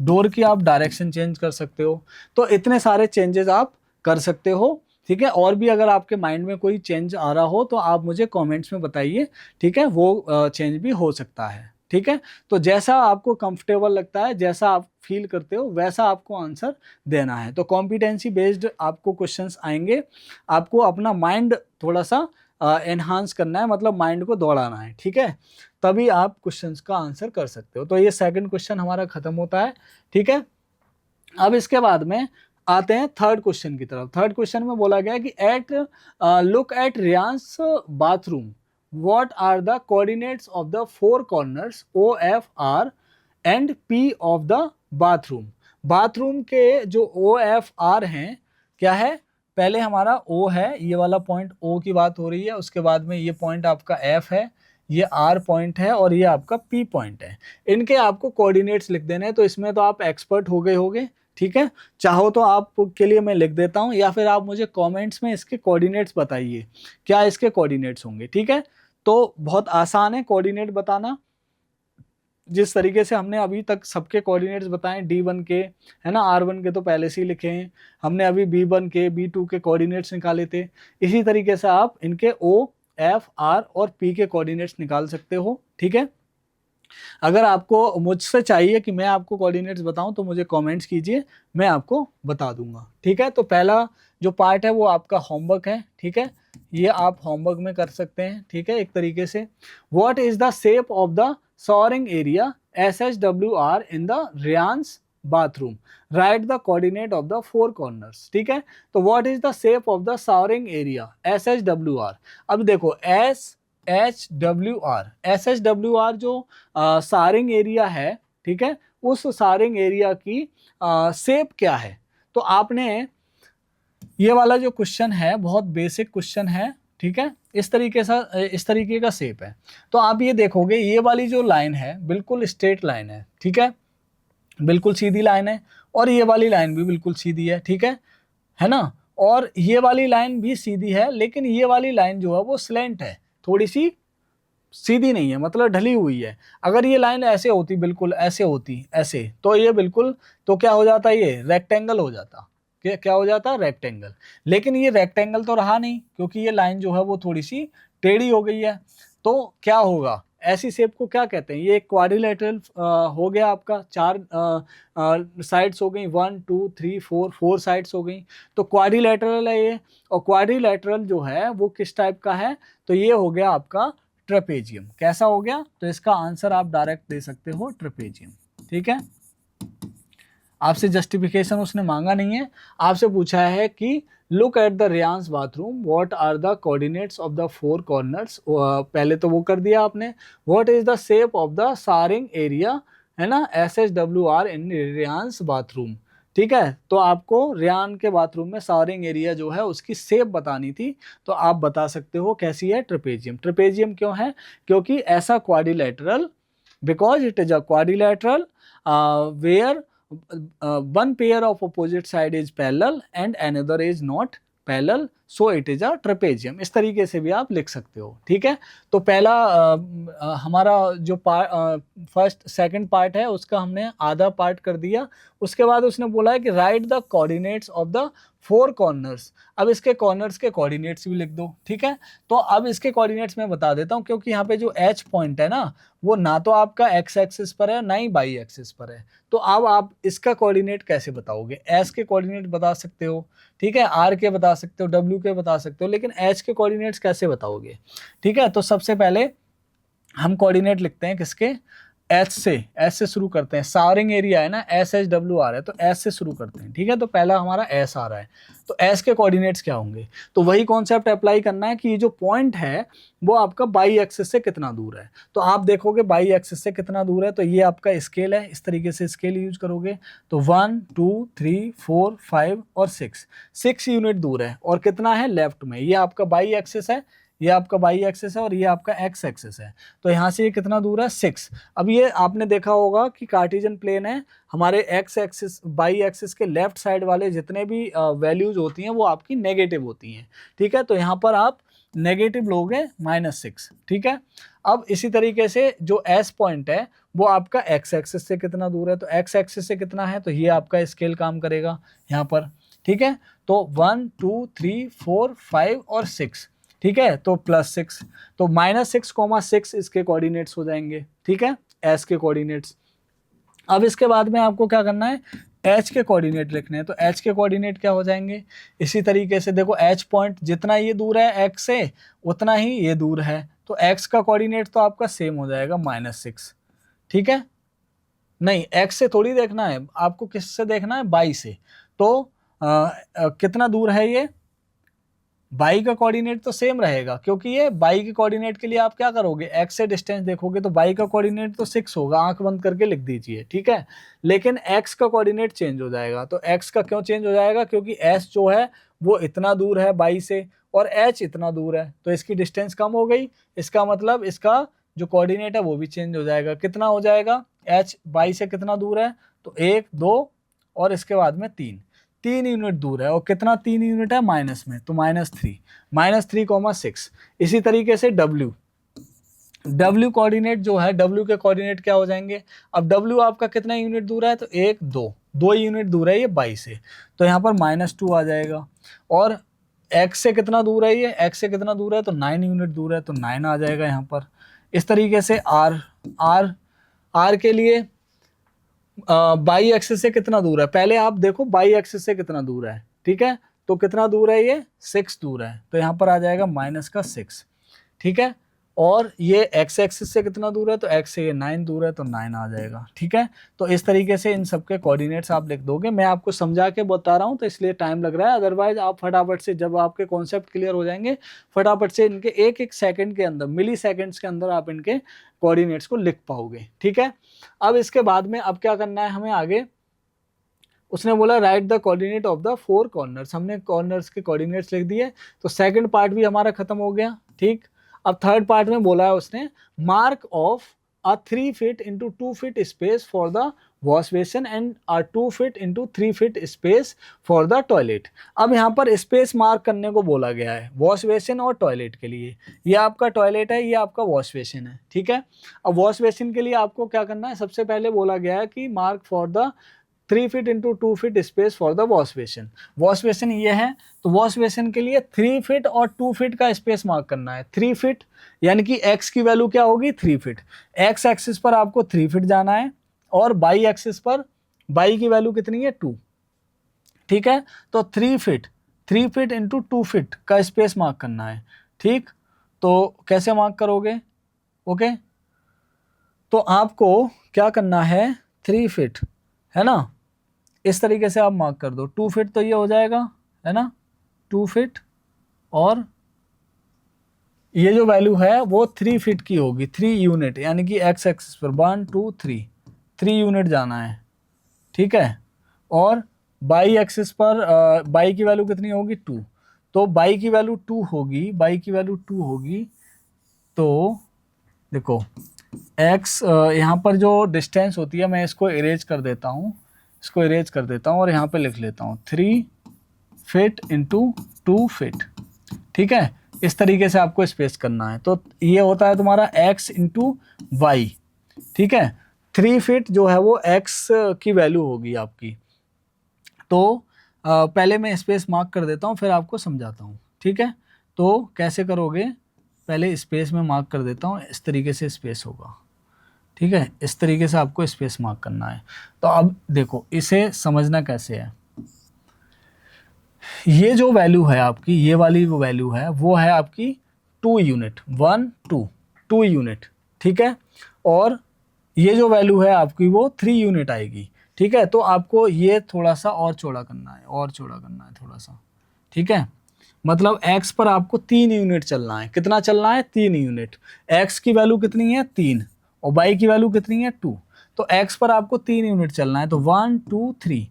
door की आप डायरेक्शन चेंज कर सकते हो। तो इतने सारे चेंजेस आप कर सकते हो, ठीक है। और भी अगर आपके माइंड में कोई चेंज आ रहा हो तो आप मुझे कमेंट्स में बताइए, ठीक है। वो चेंज भी हो सकता है, ठीक है। तो जैसा आपको कंफर्टेबल लगता है, जैसा आप फील करते हो वैसा आपको आंसर देना है। तो कॉम्पिटेंसी बेस्ड आपको क्वेश्चंस आएंगे, आपको अपना माइंड थोड़ा सा एनहांस करना है, मतलब माइंड को दौड़ाना है, ठीक है। तभी आप क्वेश्चंस का आंसर कर सकते हो। तो ये सेकंड क्वेश्चन हमारा खत्म होता है, ठीक है। अब इसके बाद में आते हैं थर्ड क्वेश्चन की तरफ। थर्ड क्वेश्चन में बोला गया कि look at Reyansh's bathroom, what are the coordinates of the four corners OFR and P of the bathroom. Bathroom के जो OFR हैं क्या है, पहले हमारा O है, ये वाला पॉइंट O की बात हो रही है, उसके बाद में ये पॉइंट आपका F है, ये R पॉइंट है और ये आपका P पॉइंट है। इनके आपको कोऑर्डिनेट्स लिख देने हैं। तो इसमें तो आप एक्सपर्ट हो गए होगे, ठीक है। चाहो तो आप के लिए मैं लिख देता हूं, या फिर आप मुझे कमेंट्स में इसके कोऑर्डिनेट्स बताइए, क्या इसके कोऑर्डिनेट्स होंगे, ठीक है। तो बहुत आसान है कोऑर्डिनेट बताना, जिस तरीके से हमने अभी तक सबके कोऑर्डिनेट्स बताए D1 के, है ना, R1 के तो पहले से ही लिखे हैं हमने, अभी B1 के B2 के कोऑर्डिनेट्स निकाले थे। इसी तरीके से आप इनके OFR और P के कोऑर्डिनेट्स निकाल सकते हो, ठीक है। अगर आपको मुझसे चाहिए कि मैं आपको कोऑर्डिनेट्स बताऊं तो मुझे कमेंट्स कीजिए, मैं आपको बता दूंगा, ठीक है। तो पहला जो पार्ट है वो आपका होमवर्क है, ठीक है। ये आप होमवर्क में कर सकते हैं, ठीक है, एक तरीके से। What is the shape of the showering area SHWR in the Reyansh's bathroom, write the coordinate of the four corners, ठीक है। तो what is the shape of the showering area SHWR। अब देखो SHWR जो सारिंग एरिया है, ठीक है, उस सारिंग एरिया की शेप क्या है। तो आपने ये वाला जो क्वेश्चन है बहुत बेसिक क्वेश्चन है, ठीक है। इस तरीके का शेप है। तो आप ये देखोगे ये वाली जो लाइन है बिल्कुल स्ट्रेट लाइन है, ठीक है, बिल्कुल सीधी लाइन है। और ये वाली लाइन भी बिल्कुल सीधी है, ठीक है ना। और ये वाली लाइन भी सीधी है, लेकिन ये वाली लाइन जो है वो स्लैंट है, थोड़ी सी सीधी नहीं है, मतलब ढली हुई है। अगर ये लाइन ऐसे होती, बिल्कुल ऐसे होती, ऐसे, तो ये बिल्कुल, तो क्या हो जाता, ये रेक्टेंगल हो जाता। क्या हो जाता, रेक्टेंगल। लेकिन ये रेक्टेंगल तो रहा नहीं, क्योंकि ये लाइन जो है वो थोड़ी सी टेढ़ी हो गई है। तो क्या होगा, ऐसी शेप को क्या कहते हैं, ये क्वाड्रिलेटरल हो गया आपका। चार साइड्स हो गई, 1 2 3 4, 4 साइड्स हो गई। तो क्वाड्रिलेटरल है ये। और क्वाड्रिलेटरल जो है वो किस टाइप का है, तो ये हो गया आपका ट्रेपेजियम। कैसा हो गया, तो इसका आंसर आप डायरेक्ट दे सकते हो ट्रेपेजियम, ठीक है। आपसे जस्टिफिकेशन उसने मांगा नहीं है, आपसे पूछा है कि look at the Reyansh's bathroom, what are the coordinates of the four corners. पहले तो वो कर दिया आपने। What is the shape of the showering area, है ना, SHWR इन रियांस बाथरूम, ठीक है। तो आपको रियान के बाथरूम में सारिंग एरिया जो है उसकी शेप बतानी थी। तो आप बता सकते हो कैसी है, ट्रेपेजियम। ट्रेपेजियम क्यों है, क्योंकि ऐसा quadrilateral, because it is a quadrilateral where one pair of opposite side is parallel and another is not parallel, so it is a trapezium। इस तरीके से भी आप लिख सकते हो, ठीक है। तो पहला हमारा जो फर्स्ट सेकंड पार्ट है उसका हमने आधा पार्ट कर दिया। उसके बाद उसने बोला है कि right the coordinates of the four corners. अब इसके कॉर्नर्स के कोऑर्डिनेट्स भी लिख दो, ठीक है। तो अब इसके कोऑर्डिनेट्स मैं बता देता हूं, क्योंकि यहाँ पे जो H पॉइंट है ना, वो ना तो आपका एक्स एक्सिस पर है ना ही वाई एक्सिस पर है। तो अब आप इसका कोऑर्डिनेट कैसे बताओगे, एस के कोऑर्डिनेट बता सकते हो, ठीक है, आर के बता सकते हो, डब्ल्यू के बता सकते हो, लेकिन एच के कोऑर्डिनेट्स कैसे बताओगे, ठीक है। तो सबसे पहले हम कोऑर्डिनेट लिखते हैं किसके, एच से शुरू करते हैं, सारिंग एरिया है ना, SHWR है, तो एस से शुरू करते हैं, ठीक है। तो पहला हमारा एस आ रहा है, तो एस के कोऑर्डिनेट्स क्या होंगे, तो वही कॉन्सेप्ट अप्लाई करना है कि ये जो पॉइंट है वो आपका बाई एक्सिस से कितना दूर है। तो आप देखोगे बाई एक्सिस से कितना दूर है, तो ये आपका स्केल है, इस तरीके से स्केल यूज करोगे, तो 1 2 3 4 5 और 6 यूनिट दूर है, और कितना है लेफ्ट में, ये आपका बाई एक्सिस है, ये आपका बाई एक्सिस है, और ये आपका एक्स एक्सिस है। तो यहाँ से ये कितना दूर है 6। अब ये आपने देखा होगा कि कार्टेशियन प्लेन है, हमारे एक्स एक्सिस बाई एक्सिस के लेफ्ट साइड वाले जितने भी वैल्यूज होती हैं वो आपकी नेगेटिव होती हैं, ठीक है। तो यहाँ पर आप नेगेटिव लोगे -6, ठीक है। अब इसी तरीके से जो एस पॉइंट है वो आपका एक्स एक्सिस से कितना दूर है, तो एक्स एक्सिस से कितना है, तो ये आपका स्केल काम करेगा यहाँ पर, ठीक है। तो 1 2 3 4 5 और 6, ठीक है, तो +6, तो -6,6 इसके कोऑर्डिनेट्स हो जाएंगे, ठीक है, एस के कोऑर्डिनेट्स। अब इसके बाद में आपको क्या करना है, एच के कोऑर्डिनेट लिखने हैं, तो एच के कोऑर्डिनेट क्या हो जाएंगे, इसी तरीके से देखो एच पॉइंट जितना ये दूर है एक्स से उतना ही ये दूर है, तो एक्स का कोऑर्डिनेट तो आपका सेम हो जाएगा -6, ठीक है। नहीं, एक्स से थोड़ी देखना है आपको, किससे देखना है, बाई से। तो कितना दूर है ये, बाई का कोऑर्डिनेट तो सेम रहेगा, क्योंकि ये बाई के कोऑर्डिनेट के लिए आप क्या करोगे, एक्स से डिस्टेंस देखोगे, तो बाई का कोऑर्डिनेट तो 6 होगा, आंख बंद करके लिख दीजिए, ठीक है। लेकिन एक्स का कोऑर्डिनेट चेंज हो जाएगा, तो एक्स का क्यों चेंज हो जाएगा, क्योंकि एस जो है वो इतना दूर है बाई से, और एच इतना दूर है, तो इसकी डिस्टेंस कम हो गई, इसका मतलब इसका जो कोऑर्डिनेट है वो भी चेंज हो जाएगा। कितना हो जाएगा, एच बाई से कितना दूर है, तो 1 2 और इसके बाद में 3 यूनिट दूर है, और कितना 3 यूनिट है माइनस में, तो -3,6। इसी तरीके से W कोऑर्डिनेट जो है, W के कोऑर्डिनेट क्या हो जाएंगे, अब W आपका कितना यूनिट दूर है, तो 1 2 यूनिट दूर है ये बाई से, तो यहाँ पर -2 आ जाएगा। और X से कितना दूर है ये, X से कितना दूर है, तो 9 यूनिट दूर है, तो 9 आ जाएगा यहाँ पर। इस तरीके से R के लिए बाई एक्सिस से कितना दूर है, पहले आप देखो बाई एक्सिस से कितना दूर है, ठीक है। तो कितना दूर है ये 6 दूर है, तो यहाँ पर आ जाएगा -6, ठीक है। और ये एक्स एक्सिस से कितना दूर है, तो एक्स से ये 9 दूर है, तो 9 आ जाएगा, ठीक है। तो इस तरीके से इन सबके कोऑर्डिनेट्स आप लिख दोगे, मैं आपको समझा के बता रहा हूँ तो इसलिए टाइम लग रहा है, अदरवाइज आप फटाफट से जब आपके कॉन्सेप्ट क्लियर हो जाएंगे फटाफट से इनके एक सेकंड के अंदर, मिली सेकेंड्स के अंदर आप इनके कोऑर्डिनेट्स को लिख पाओगे, ठीक है। अब इसके बाद में अब क्या करना है हमें आगे, उसने बोला right the coordinate of the 4 corners, हमने कॉर्नर्स के कोऑर्डिनेट्स लिख दिए, तो सेकंड पार्ट भी हमारा खत्म हो गया, ठीक। अब थर्ड पार्ट में बोला है उसने mark of a 3 feet into 2 feet space for the wash basin and a 2 feet into 3 feet space for the toilet। अब यहाँ पर स्पेस मार्क करने को बोला गया है वॉश बेसिन और टॉयलेट के लिए, ये आपका टॉयलेट है, ये आपका वॉश बेसिन है, ठीक है। अब वॉश बेसिन के लिए आपको क्या करना है, सबसे पहले बोला गया है कि mark for the 3 feet into 2 feet space for the wash basin. Wash basin ये है, तो वॉश बेसिन के लिए 3 feet और 2 feet का स्पेस मार्क करना है। 3 feet यानी कि x की वैल्यू क्या होगी 3 feet, x एक्सिस पर आपको 3 feet जाना है, और बाई एक्सिस पर बाई की वैल्यू कितनी है 2, ठीक है। तो 3 feet इंटू 2 feet का स्पेस मार्क करना है, ठीक। तो कैसे मार्क करोगे, ओके। तो आपको क्या करना है 3 feet है ना, इस तरीके से आप मार्क कर दो, 2 feet तो ये हो जाएगा है ना, 2 feet, और ये जो वैल्यू है वो 3 feet की होगी, 3 यूनिट, यानी कि एक्स एक्सिस पर 1 2 3 यूनिट जाना है, ठीक है। और बाई एक्सिस पर बाई की वैल्यू कितनी होगी 2, तो बाई की वैल्यू 2 होगी, बाई की वैल्यू 2 होगी, तो देखो एक्स यहाँ पर जो डिस्टेंस होती है मैं इसको इरेज कर देता हूँ, इसको इरेज कर देता हूँ और यहाँ पे लिख लेता हूँ 3 feet इंटू 2 feet, ठीक है। इस तरीके से आपको स्पेस करना है, तो ये होता है तुम्हारा x इंटू वाई, ठीक है। 3 feet जो है वो x की वैल्यू होगी आपकी, तो पहले मैं स्पेस मार्क कर देता हूँ फिर आपको समझाता हूँ, ठीक है। तो कैसे करोगे, पहले स्पेस में मार्क कर देता हूँ, इस तरीके से स्पेस होगा, ठीक है, इस तरीके से आपको स्पेस मार्क करना है। तो अब देखो इसे समझना कैसे है, ये जो वैल्यू है आपकी, ये वाली वो वैल्यू है वो है आपकी 2 यूनिट, 1 2 यूनिट, ठीक है। और ये जो वैल्यू है आपकी वो 3 यूनिट आएगी, ठीक है। तो आपको ये थोड़ा सा और चौड़ा करना है, और चौड़ा करना है थोड़ा सा, ठीक है। मतलब x पर आपको 3 यूनिट चलना है। कितना चलना है? 3 यूनिट। x की वैल्यू कितनी है? 3, और y की वैल्यू कितनी है? 2। तो x पर आपको 3 यूनिट चलना है, तो 1 2 3,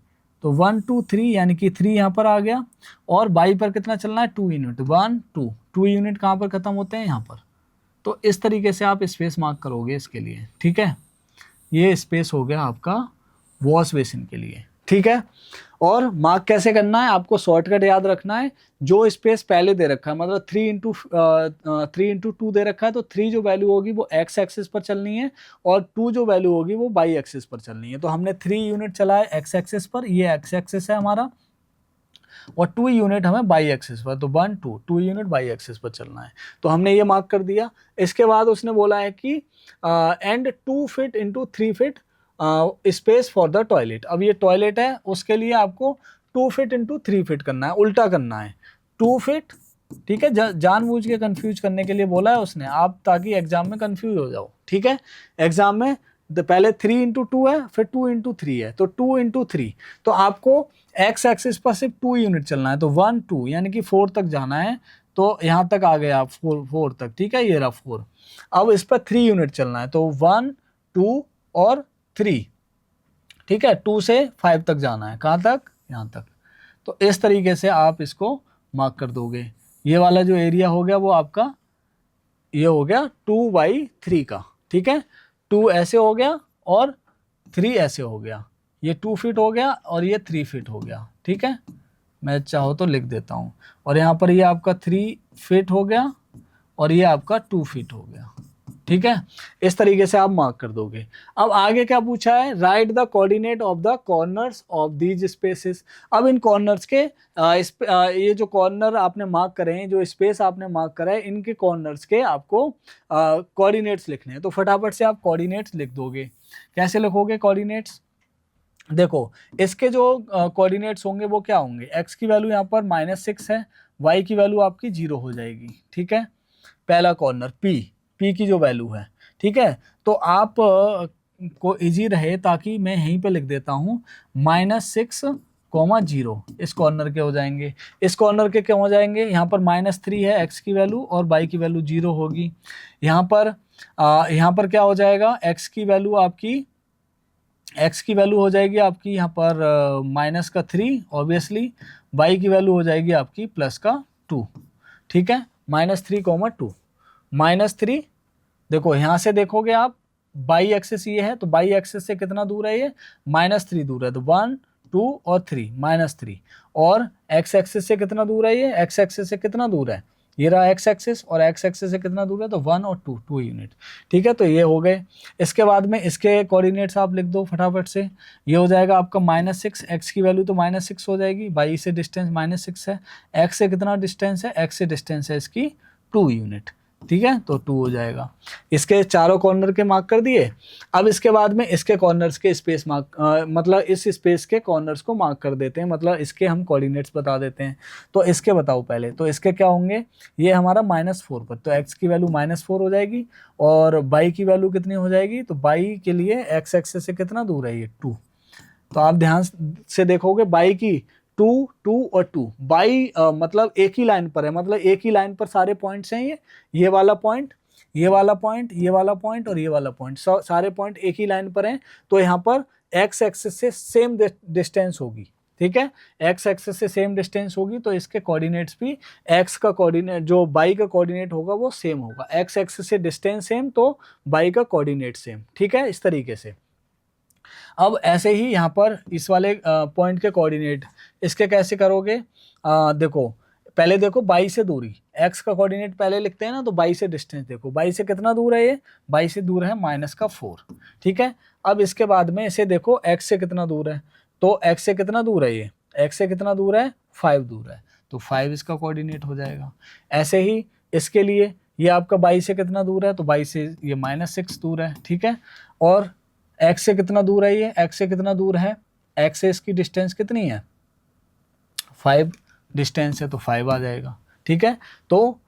तो 1 2 3 यानी कि 3 यहाँ पर आ गया। और y पर कितना चलना है? 2 यूनिट, 1 2, 2 यूनिट कहाँ पर खत्म होते हैं? यहाँ पर। तो इस तरीके से आप स्पेस मार्क करोगे इसके लिए, ठीक है। ये स्पेस हो गया आपका वॉश बेसिन के लिए, ठीक है। और मार्क कैसे करना है? आपको शॉर्टकट याद रखना है। जो स्पेस पहले दे रखा है, मतलब 3 इंटू 2 दे रखा है, तो 3 जो वैल्यू होगी वो x एक्सिस पर चलनी है, और 2 जो वैल्यू होगी वो y एक्सिस पर चलनी है। तो हमने 3 यूनिट चला है x एक्सिस पर, ये x एक्सिस है हमारा, और 2 यूनिट हमें y एक्सिस पर, तो 1 2 2 यूनिट y एक्सिस पर चलना है। तो हमने ये मार्क कर दिया। इसके बाद उसने बोला है कि and 2 feet into 3 feet space for the toilet. अब ये टॉयलेट है, उसके लिए आपको 2 फीट इंटू 3 फीट करना है, उल्टा करना है। 2 फीट, ठीक है, जानबूझ के कंफ्यूज करने के लिए बोला है उसने, आप ताकि एग्जाम में कंफ्यूज हो जाओ, ठीक है। एग्जाम में पहले 3 इंटू 2 है, फिर 2 इंटू 3 है, तो 2 इंटू 3, तो आपको एक्स एक्सिस पर सिर्फ 2 यूनिट चलना है, तो 1 2 यानी कि 4 तक जाना है। तो यहाँ तक आ गया आप 4 तक, ठीक है, ये रहा 4। अब इस पर 3 यूनिट चलना है, तो 1 2 और 3, ठीक है। 2 से 5 तक जाना है, कहाँ तक? यहाँ तक। तो इस तरीके से आप इसको मार्क कर दोगे। ये वाला जो एरिया हो गया वो आपका ये हो गया 2/3 का, ठीक है। 2 ऐसे हो गया और 3 ऐसे हो गया, ये 2 फीट हो गया और ये 3 फीट हो गया, ठीक है। मैं चाहो तो लिख देता हूँ, और यहाँ पर ये आपका 3 फीट हो गया और ये आपका 2 फीट हो गया, ठीक है। इस तरीके से आप मार्क कर दोगे। अब आगे क्या पूछा है? Right the coordinate of the corners of these spaces. अब इन कॉर्नर्स के ये जो कॉर्नर आपने मार्क करे हैं, जो स्पेस आपने मार्क करा है, इनके कॉर्नर्स के आपको कोऑर्डिनेट्स लिखने हैं। तो फटाफट से आप कोऑर्डिनेट्स लिख दोगे। कैसे लिखोगे कोऑर्डिनेट्स? देखो, इसके जो कोऑर्डिनेट्स होंगे वो क्या होंगे? x की वैल्यू यहाँ पर -6 है, y की वैल्यू आपकी 0 हो जाएगी, ठीक है। पहला कॉर्नर p की जो वैल्यू है, ठीक है। तो आप को इजी रहे ताकि मैं यहीं पे लिख देता हूँ, -6, 0 इस कॉर्नर के हो जाएंगे। इस कॉर्नर के क्या हो जाएंगे? यहाँ पर -3 है x की वैल्यू और y की वैल्यू 0 होगी। यहाँ पर क्या हो जाएगा? x की वैल्यू हो जाएगी आपकी यहाँ पर -3 ऑब्वियसली, y की वैल्यू हो जाएगी आपकी +2, ठीक है। -3, 2, -3, देखो यहाँ से देखोगे आप, बाई एक्सिस ये है, तो बाई एक्सिस से कितना दूर है? ये -3 दूर है, तो 1 2 और 3, -3। और x एक्सिस से कितना दूर है? ये x एक्सिस से कितना दूर है? ये रहा x एक्सिस, और x एक्सिस से कितना दूर है? तो 1 और 2 यूनिट, ठीक है। तो ये हो गए। इसके बाद में इसके कोऑर्डिनेट्स आप लिख दो फटाफट से। ये हो जाएगा आपका -6, x की वैल्यू तो -6 हो जाएगी, y से डिस्टेंस -6 है, x से कितना डिस्टेंस है? x से डिस्टेंस है इसकी 2 यूनिट, ठीक है। तो 2 हो जाएगा। इसके चारों कॉर्नर के मार्क कर दिए। अब इसके बाद में इसके कॉर्नर्स के स्पेस मार्क मतलब इस स्पेस के कॉर्नर्स को मार्क कर देते हैं, मतलब इसके हम कोऑर्डिनेट्स बता देते हैं। तो इसके बताओ पहले, तो इसके क्या होंगे? ये हमारा -4 पर, तो x की वैल्यू -4 हो जाएगी, और y की वैल्यू कितनी हो जाएगी? तो y के लिए x एक्सिस से कितना दूर है? ये 2। तो आप ध्यान से देखोगे, y की 2 2 और 2, बाई मतलब एक ही लाइन पर है, मतलब एक ही लाइन पर सारे पॉइंट्स हैं। ये वाला पॉइंट, ये वाला पॉइंट, ये वाला पॉइंट और ये वाला पॉइंट, सारे पॉइंट एक ही लाइन पर हैं। तो यहाँ पर x एक्सिस से सेम डिस्टेंस होगी, ठीक है। x एक्सिस से सेम डिस्टेंस होगी, तो इसके कोऑर्डिनेट्स भी x का कोऑर्डिनेट, जो y का कोऑर्डिनेट होगा वो सेम होगा। x एक्सिस से डिस्टेंस सेम, तो y का कोऑर्डिनेट सेम, ठीक है, इस तरीके से। अब ऐसे ही यहाँ पर इस वाले पॉइंट के कोऑर्डिनेट इसके कैसे करोगे? देखो, पहले देखो बाई से दूरी, x का कोऑर्डिनेट पहले लिखते हैं ना, तो बाई से डिस्टेंस देखो, बाई से कितना दूर है? ये बाई से दूर है -4, ठीक है। अब इसके बाद में इसे देखो, x से कितना दूर है? तो x से कितना दूर है? ये x से कितना दूर है? 5 दूर है, तो 5 इसका कोऑर्डिनेट हो जाएगा। ऐसे ही इसके लिए ये आपका बाई से कितना दूर है? तो बाई से ये -6 दूर है, ठीक है। और x से कितना दूर है? ये x से कितना दूर है? x से इसकी डिस्टेंस कितनी है? 5 डिस्टेंस है, तो 5 आ जाएगा, ठीक है। तो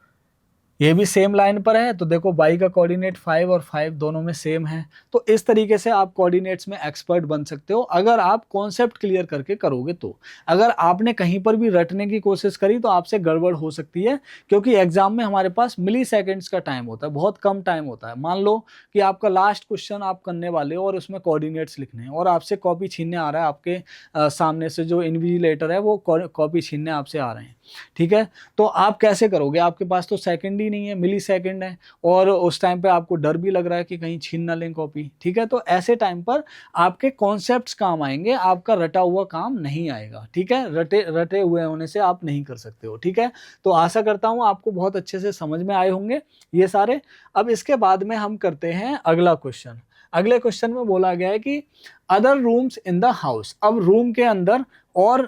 ये भी सेम लाइन पर है, तो देखो y का कोऑर्डिनेट 5 और 5 दोनों में सेम है। तो इस तरीके से आप कोऑर्डिनेट्स में एक्सपर्ट बन सकते हो अगर आप कॉन्सेप्ट क्लियर करके करोगे तो। अगर आपने कहीं पर भी रटने की कोशिश करी तो आपसे गड़बड़ हो सकती है, क्योंकि एग्जाम में हमारे पास मिली सेकेंड्स का टाइम होता है, बहुत कम टाइम होता है। मान लो कि आपका लास्ट क्वेश्चन आप करने वाले हो और उसमें कोऑर्डिनेट्स लिखने हैं और आपसे कॉपी छीनने आ रहा है, आपके सामने से जो इन्विजिलेटर है वो कॉपी छीनने आपसे आ रहे हैं, ठीक है। तो आप कैसे करोगे, आपके पास तो सेकंड ही नहीं है, मिली सेकंड है, और उस टाइम पे आपको डर भी लग रहा है कि कहीं छीन ना लें कॉपी, ठीक है। तो ऐसे टाइम पर आपके कॉन्सेप्ट्स काम आएंगे, आपका रटा हुआ काम नहीं आएगा, ठीक है। रटे रटे हुए होने से आप नहीं कर सकते हो, ठीक है। तो आशा करता हूं आपको बहुत अच्छे से समझ में आए होंगे ये सारे। अब इसके बाद में हम करते हैं अगला क्वेश्चन। अगले क्वेश्चन में बोला गया है कि other rooms in the house. अब रूम के अंदर और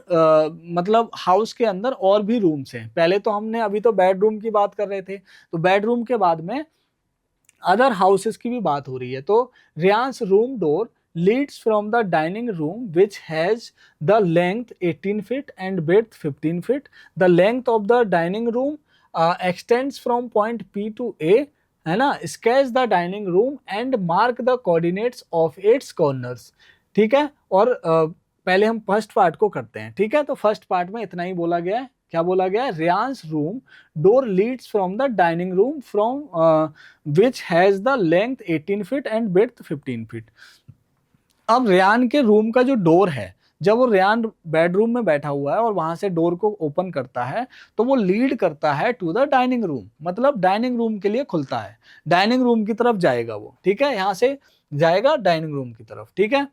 मतलब हाउस के अंदर और भी रूम्स हैं। पहले तो हमने अभी तो बेडरूम की बात कर रहे थे, तो बेडरूम के बाद में अदर हाउसेस की भी बात हो रही है। तो Reyansh's room door leads from the dining room which has the length 18 feet and width 15 feet. The length of the dining room extends from point P to A, है ना। sketch the dining room and mark the coordinates of its corners, ठीक है। और पहले हम फर्स्ट पार्ट को करते हैं, ठीक है। तो फर्स्ट पार्ट में इतना ही बोला गया है। क्या बोला गया है, Reyansh's room door leads from the dining room from which has the length 18 feet and width 15 feet. अब रेयान के रूम का जो डोर है, जब वो रेयान बेडरूम में बैठा हुआ है और वहां से डोर को ओपन करता है तो वो लीड करता है टू द डाइनिंग रूम, मतलब डाइनिंग रूम के लिए खुलता है, डाइनिंग रूम की तरफ जाएगा वो, ठीक है। यहां से जाएगा डाइनिंग रूम की तरफ, ठीक है।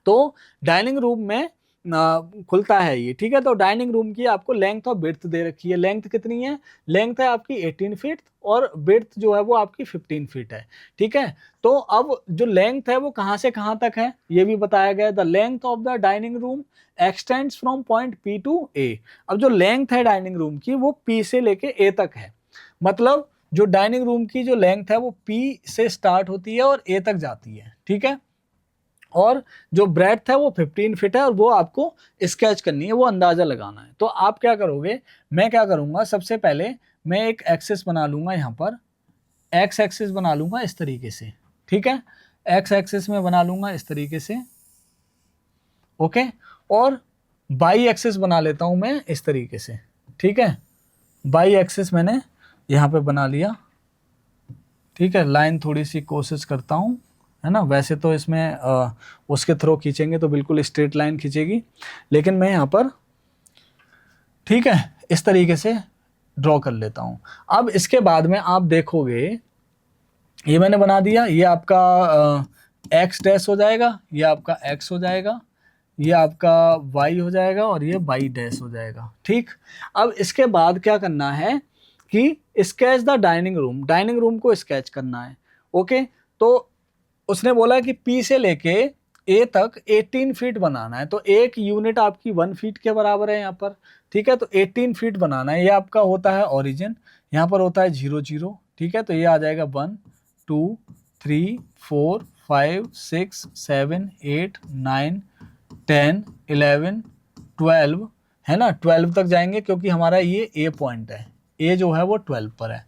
तो डाइनिंग रूम में खुलता है ये, ठीक है। तो डाइनिंग रूम की आपको लेंथ और विड्थ दे रखी है। लेंथ कितनी है, लेंथ है आपकी 18 फीट और विड्थ जो है वो आपकी 15 फीट है, ठीक है। तो अब जो लेंथ है वो कहां से कहां तक है ये भी बताया गया है। The length of the dining room extends from point P to A. अब जो लेंथ है डाइनिंग रूम की वो पी से लेके ए तक है, मतलब जो डाइनिंग रूम की जो लेंथ है वो पी से स्टार्ट होती है और ए तक जाती है, ठीक है। और जो ब्रेड्थ है वो 15 फीट है और वो आपको स्केच करनी है, वो अंदाजा लगाना है। तो आप क्या करोगे, मैं क्या करूंगा, सबसे पहले मैं एक एक्सिस बना लूंगा, यहाँ पर एक्स एक्सिस बना लूंगा इस तरीके से, ठीक है। एक्स एक्सिस में बना लूंगा इस तरीके से, ओके। और बाई एक्सिस बना लेता हूं मैं इस तरीके से, ठीक है। बाई एक्सिस मैंने यहाँ पे बना लिया, ठीक है। लाइन थोड़ी सी कोशिश करता हूँ, है ना। वैसे तो इसमें उसके थ्रू खींचेंगे तो बिल्कुल स्ट्रेट लाइन खींचेगी, लेकिन मैं यहाँ पर, ठीक है, इस तरीके से ड्रॉ कर लेता हूँ। अब इसके बाद में आप देखोगे ये मैंने बना दिया, ये आपका एक्स डैश हो जाएगा, ये आपका एक्स हो जाएगा, ये आपका वाई हो जाएगा और ये वाई डैश हो जाएगा, ठीक। अब इसके बाद क्या करना है कि sketch the dining room, dining room को स्केच करना है, ओके। तो उसने बोला कि पी से लेके ए तक 18 फीट बनाना है, तो एक यूनिट आपकी 1 फीट के बराबर है यहाँ पर, ठीक है। तो 18 फीट बनाना है। ये आपका होता है ओरिजिन, यहाँ पर होता है 0 0, ठीक है। तो ये आ जाएगा 1 2 3 4 5 6 7 8 9 10 11 12, है ना। 12 तक जाएंगे क्योंकि हमारा ये ए पॉइंट है, ए जो है वो 12 पर है,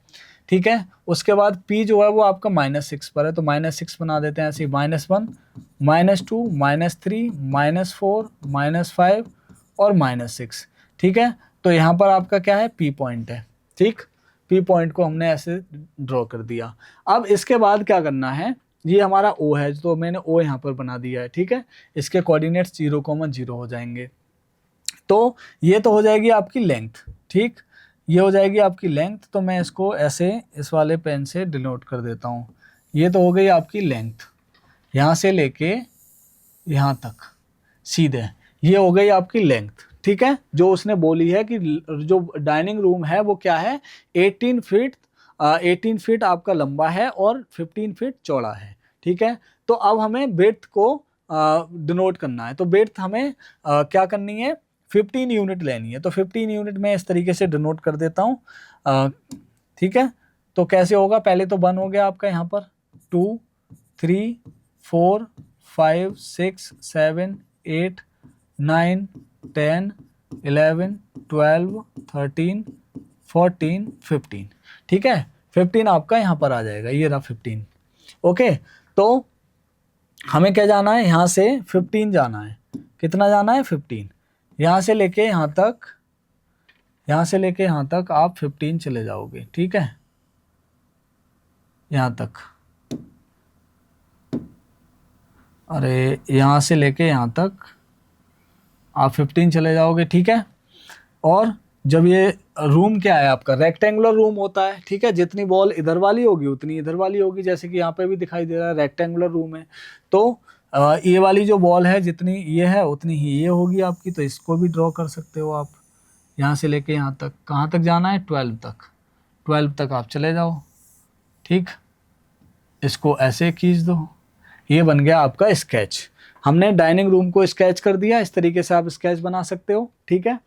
ठीक है। उसके बाद P जो है वो आपका -6 पर है, तो -6 बना देते हैं ऐसे, -1 -2 -3 -4 -5 और -6, ठीक है। तो यहाँ पर आपका क्या है, P पॉइंट है, ठीक। P पॉइंट को हमने ऐसे ड्रॉ कर दिया। अब इसके बाद क्या करना है, ये हमारा O है, तो मैंने O यहाँ पर बना दिया है, ठीक है। इसके कोऑर्डिनेट्स 0,0 हो जाएंगे। तो ये तो हो जाएगी आपकी लेंथ, ठीक। ये हो जाएगी आपकी लेंथ, तो मैं इसको ऐसे इस वाले पेन से डिनोट कर देता हूँ। ये तो हो गई आपकी लेंथ, यहाँ से लेके यहाँ तक सीधे, ये हो गई आपकी लेंथ, ठीक है। जो उसने बोली है कि जो डाइनिंग रूम है वो क्या है, 18 फीट 18 फीट आपका लंबा है और 15 फीट चौड़ा है, ठीक है। तो अब हमें ब्रेड्थ को डिनोट करना है, तो ब्रेड्थ हमें क्या करनी है, 15 यूनिट लेनी है। तो 15 यूनिट में इस तरीके से डिनोट कर देता हूँ, ठीक है। तो कैसे होगा, पहले तो 1 हो गया आपका, यहाँ पर 2 3 4 5 6 7 8 9 10 11 12 13 14, 15, ठीक है। 15 आपका यहाँ पर आ जाएगा, ये रहा 15। ओके, तो हमें क्या जाना है, यहाँ से 15 जाना है। कितना जाना है, 15। यहाँ से लेके यहाँ तक, यहाँ से लेके यहाँ तक आप 15 चले जाओगे, ठीक है, यहाँ तक। अरे यहाँ से लेके यहाँ तक आप 15 चले जाओगे, ठीक है। और जब ये रूम क्या है आपका, रेक्टेंगुलर रूम होता है, ठीक है। जितनी बॉल इधर वाली होगी उतनी इधर वाली होगी, जैसे कि यहाँ पे भी दिखाई दे रहा है रेक्टेंगुलर रूम है। तो ये वाली जो बॉल है जितनी ये है उतनी ही ये होगी आपकी। तो इसको भी ड्रॉ कर सकते हो आप। यहाँ से लेके यहाँ तक, कहाँ तक जाना है, 12 तक। 12 तक आप चले जाओ, ठीक। इसको ऐसे खींच दो, ये बन गया आपका स्केच। हमने डाइनिंग रूम को स्केच कर दिया। इस तरीके से आप स्केच बना सकते हो, ठीक है।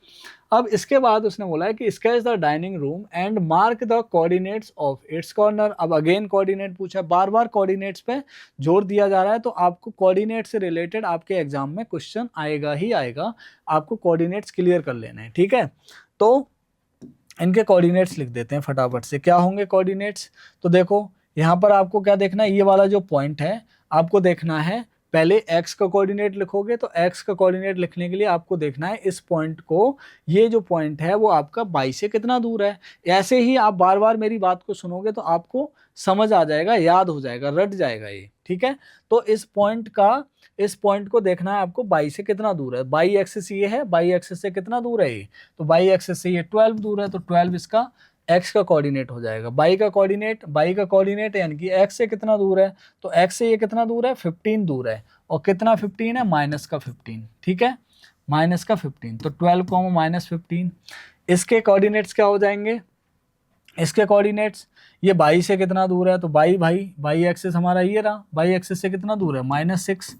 अब इसके बाद उसने बोला है कि sketch the dining room and mark the coordinates of its corner. अब अगेन कोऑर्डिनेट पूछा, बार बार कोऑर्डिनेट्स पे जोर दिया जा रहा है। तो आपको कोऑर्डिनेट से रिलेटेड आपके एग्जाम में क्वेश्चन आएगा ही आएगा, आपको कोऑर्डिनेट्स क्लियर कर लेने हैं, ठीक है। तो इनके कोऑर्डिनेट्स लिख देते हैं फटाफट से। क्या होंगे कोऑर्डिनेट्स, तो देखो यहाँ पर आपको क्या देखना है, ये वाला जो पॉइंट है आपको देखना है, पहले x का कोऑर्डिनेट लिखोगे तो x का कोऑर्डिनेट लिखने के लिए आपको देखना है इस पॉइंट को, ये जो पॉइंट है वो आपका y से कितना दूर है। ऐसे ही आप बार बार मेरी बात को सुनोगे तो आपको समझ आ जाएगा, याद हो जाएगा, रट जाएगा ये, ठीक है। तो इस पॉइंट को देखना है आपको y से कितना दूर है। y एक्सिस ये है, y एक्सिस से कितना दूर है ये, तो y एक्सिस से ये 12 दूर है, तो 12 इसका x का कोऑर्डिनेट हो जाएगा। y का कोऑर्डिनेट यानी कि x से कितना दूर है, तो x से ये कितना दूर है, 15 दूर है। और कितना 15 है, माइनस का 15, ठीक है, माइनस का 15। तो 12 माइनस 15, इसके कोऑर्डिनेट्स क्या हो जाएंगे, इसके कोऑर्डिनेट्स, ये y से कितना दूर है, तो y एक्सिस हमारा ये रहा, y एक्सिस से कितना दूर है, -6।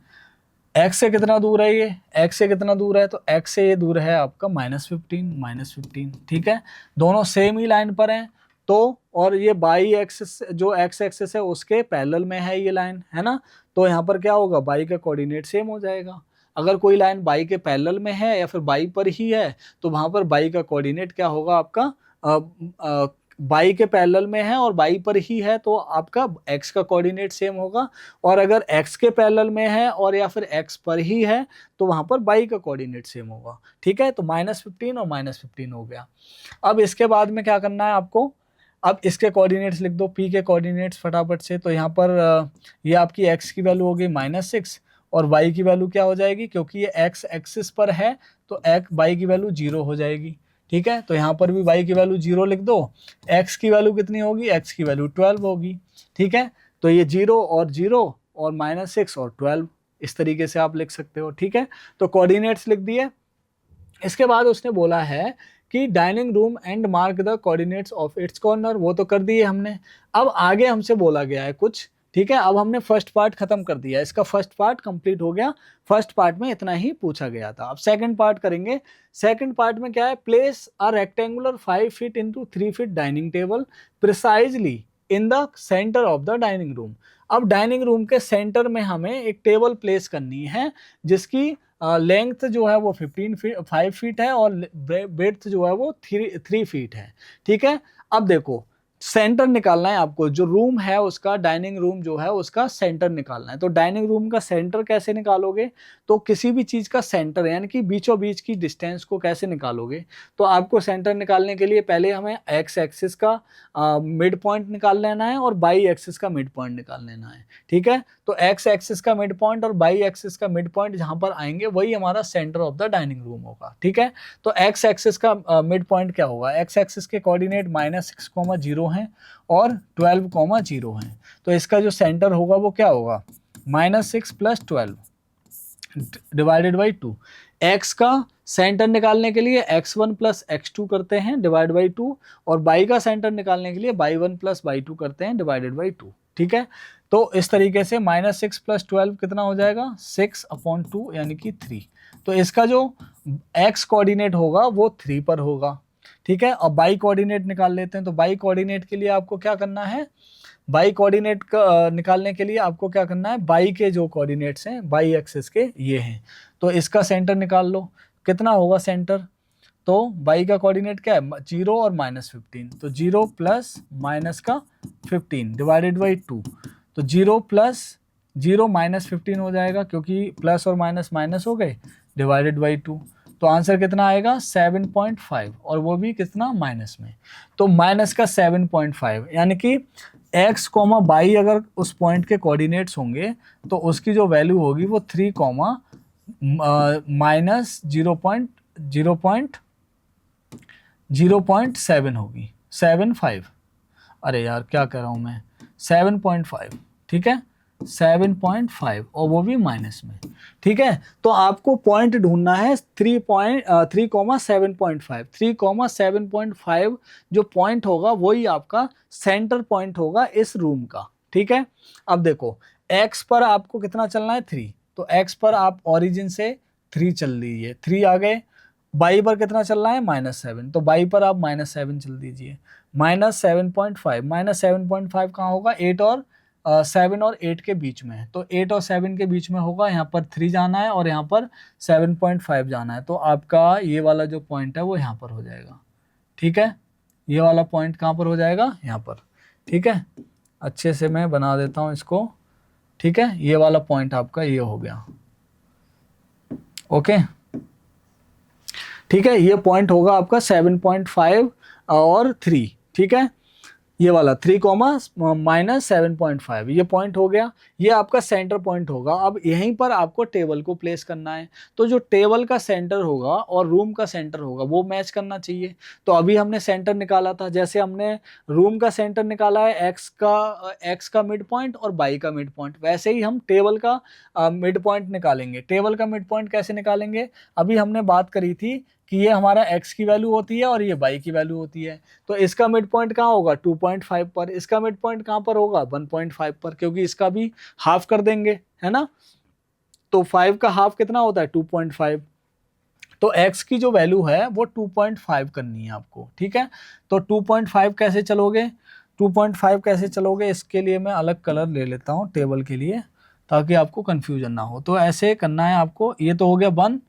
x से कितना दूर है, ये x से कितना दूर है, तो x से ये दूर है आपका -15, ठीक है। दोनों सेम ही लाइन पर हैं। तो और ये y एक्सिस जो x एक्सिस है उसके पैरेलल में है ये लाइन, है ना। तो यहाँ पर क्या होगा, y का कोऑर्डिनेट सेम हो जाएगा। अगर कोई लाइन y के पैरेलल में है या फिर y पर ही है तो वहां पर y का कोऑर्डिनेट क्या होगा आपका, y के पैरेलल में है और y पर ही है तो आपका x का कोऑर्डिनेट सेम होगा। और अगर x के पैरेलल में है और या फिर x पर ही है तो वहां पर y का कोऑर्डिनेट सेम होगा, ठीक है। तो -15 और -15 हो गया। अब इसके बाद में क्या करना है आपको, अब इसके कोऑर्डिनेट्स लिख दो, p के कोऑर्डिनेट्स फटाफट से। तो यहाँ पर ये आपकी x की वैल्यू हो गई -6 और y की वैल्यू क्या हो जाएगी, क्योंकि ये x एक्सिस पर है तो y की वैल्यू 0 हो जाएगी, ठीक है। तो यहाँ पर भी y की वैल्यू 0 लिख दो, x की वैल्यू कितनी होगी, x की वैल्यू 12 होगी, ठीक है। तो ये 0 और 0 और -6 और 12, इस तरीके से आप लिख सकते हो, ठीक है। तो कोऑर्डिनेट्स लिख दिए। इसके बाद उसने बोला है कि dining room and mark the coordinates of its corner, वो तो कर दिए हमने। अब आगे हमसे बोला गया है कुछ, ठीक है। अब हमने फर्स्ट पार्ट खत्म कर दिया, इसका फर्स्ट पार्ट कंप्लीट हो गया। फर्स्ट पार्ट में इतना ही पूछा गया था। अब सेकंड पार्ट करेंगे। सेकंड पार्ट में क्या है, place a rectangular 5 feet into 3 feet dining table precisely in the centre of the dining room. अब डाइनिंग रूम के सेंटर में हमें एक टेबल प्लेस करनी है जिसकी लेंथ जो है वो 5 फीट है और ब्रेड्थ जो है वो 3 फीट है, ठीक है। अब देखो सेंटर निकालना है आपको, जो रूम है उसका, डाइनिंग रूम जो है उसका सेंटर निकालना है। तो डाइनिंग रूम का सेंटर कैसे निकालोगे, तो किसी भी चीज का सेंटर यानी कि बीचों बीच की डिस्टेंस को कैसे निकालोगे, तो आपको सेंटर निकालने के लिए पहले हमें एक्स एक्सिस का मिड पॉइंट निकाल लेना है और बाई एक्सिस का मिड पॉइंट निकाल लेना है, ठीक है। तो एक्स एक्सिस का मिड पॉइंट और बाई एक्सिस का मिड पॉइंट जहां पर आएंगे वही हमारा centre of the dining room होगा, ठीक है। तो एक्स एक्सिस का मिड पॉइंट क्या होगा, एक्स एक्सिस के कोऑर्डिनेट -6, 0 हैं और 12, 0 हैं। तो इसका जो सेंटर होगा वो क्या होगा, -6 + 12 डिवाइडेड बाई 2। x का सेंटर निकालने के लिए x1 + x2 करते हैं डिवाइड बाई 2 और y का सेंटर निकालने के लिए y1 + y2 करते हैं डिवाइडेड बाई 2, ठीक है। तो इस तरीके से -6 + 12 कितना हो जाएगा, 6/2 यानी कि 3। तो इसका जो x कोऑर्डिनेट होगा वो 3 पर होगा, ठीक है। अब y कोऑर्डिनेट निकाल लेते हैं। तो y कोऑर्डिनेट के लिए आपको क्या करना है, y कोऑर्डिनेट निकालने के लिए आपको क्या करना है, y के जो कोऑर्डिनेट्स हैं y एक्सिस के ये हैं। तो इसका सेंटर निकाल लो, कितना होगा सेंटर, तो y का कोऑर्डिनेट क्या है 0 और -15, तो 0 प्लस माइनस का 15 डिवाइडेड बाई 2, तो 0 प्लस 0 -15 हो जाएगा क्योंकि प्लस और माइनस माइनस हो गए, डिवाइडेड बाई 2, तो आंसर कितना आएगा 7.5, और वो भी कितना माइनस में, तो माइनस का 7.5, यानी कि x, y अगर उस पॉइंट के कोऑर्डिनेट्स होंगे तो उसकी जो वैल्यू होगी वो 3, माइनस 0.7 होगी, 7.5, अरे यार क्या कर रहा हूँ मैं, 7.5, ठीक है 7.5, और वो भी माइनस में, ठीक है। तो आपको पॉइंट ढूंढना है 3,7.5, 3,7.5 जो पॉइंट होगा वही आपका सेंटर पॉइंट होगा इस रूम का, ठीक है। अब देखो x पर आपको कितना चलना है 3, तो x पर आप ओरिजिन से 3 चल लीजिए, 3 आ गए, y पर कितना चल रहा है -7, तो y पर आप -7 चल दीजिए, -7.5, -7.5 कहाँ होगा 8 और 7 और 8 के बीच में है, तो 8 और 7 के बीच में होगा, यहाँ पर 3 जाना है और यहाँ पर 7.5 जाना है, तो आपका ये वाला जो पॉइंट है वो यहाँ पर हो जाएगा, ठीक है। ये वाला पॉइंट कहाँ पर हो जाएगा, यहाँ पर, ठीक है। अच्छे से मैं बना देता हूँ इसको, ठीक है। ये वाला पॉइंट आपका ये हो गया, ओके, ठीक है। ये पॉइंट होगा आपका 7.5 और 3, ठीक है। ये वाला 3, -7.5 ये पॉइंट हो गया, ये आपका सेंटर पॉइंट होगा। अब यहीं पर आपको टेबल को प्लेस करना है, तो जो टेबल का सेंटर होगा और रूम का सेंटर होगा वो मैच करना चाहिए। तो अभी हमने सेंटर निकाला था, जैसे हमने रूम का सेंटर निकाला है एक्स का मिड पॉइंट और बाई का मिड पॉइंट, वैसे ही हम टेबल का मिड पॉइंट निकालेंगे। टेबल का मिड पॉइंट कैसे निकालेंगे, अभी हमने बात करी थी कि ये हमारा x की वैल्यू होती है और ये y की वैल्यू होती है, तो इसका मिड पॉइंट कहाँ होगा 2.5 पर, इसका मिड पॉइंट कहाँ पर होगा 1.5 पर, क्योंकि इसका भी हाफ कर देंगे, है ना। तो 5 का हाफ कितना होता है 2.5, तो x की जो वैल्यू है वो 2.5 करनी है आपको, ठीक है। तो 2.5 कैसे चलोगे, 2.5 कैसे चलोगे, इसके लिए मैं अलग कलर ले लेता हूँ टेबल के लिए ताकि आपको कंफ्यूजन ना हो। तो ऐसे करना है आपको, ये तो हो गया 1,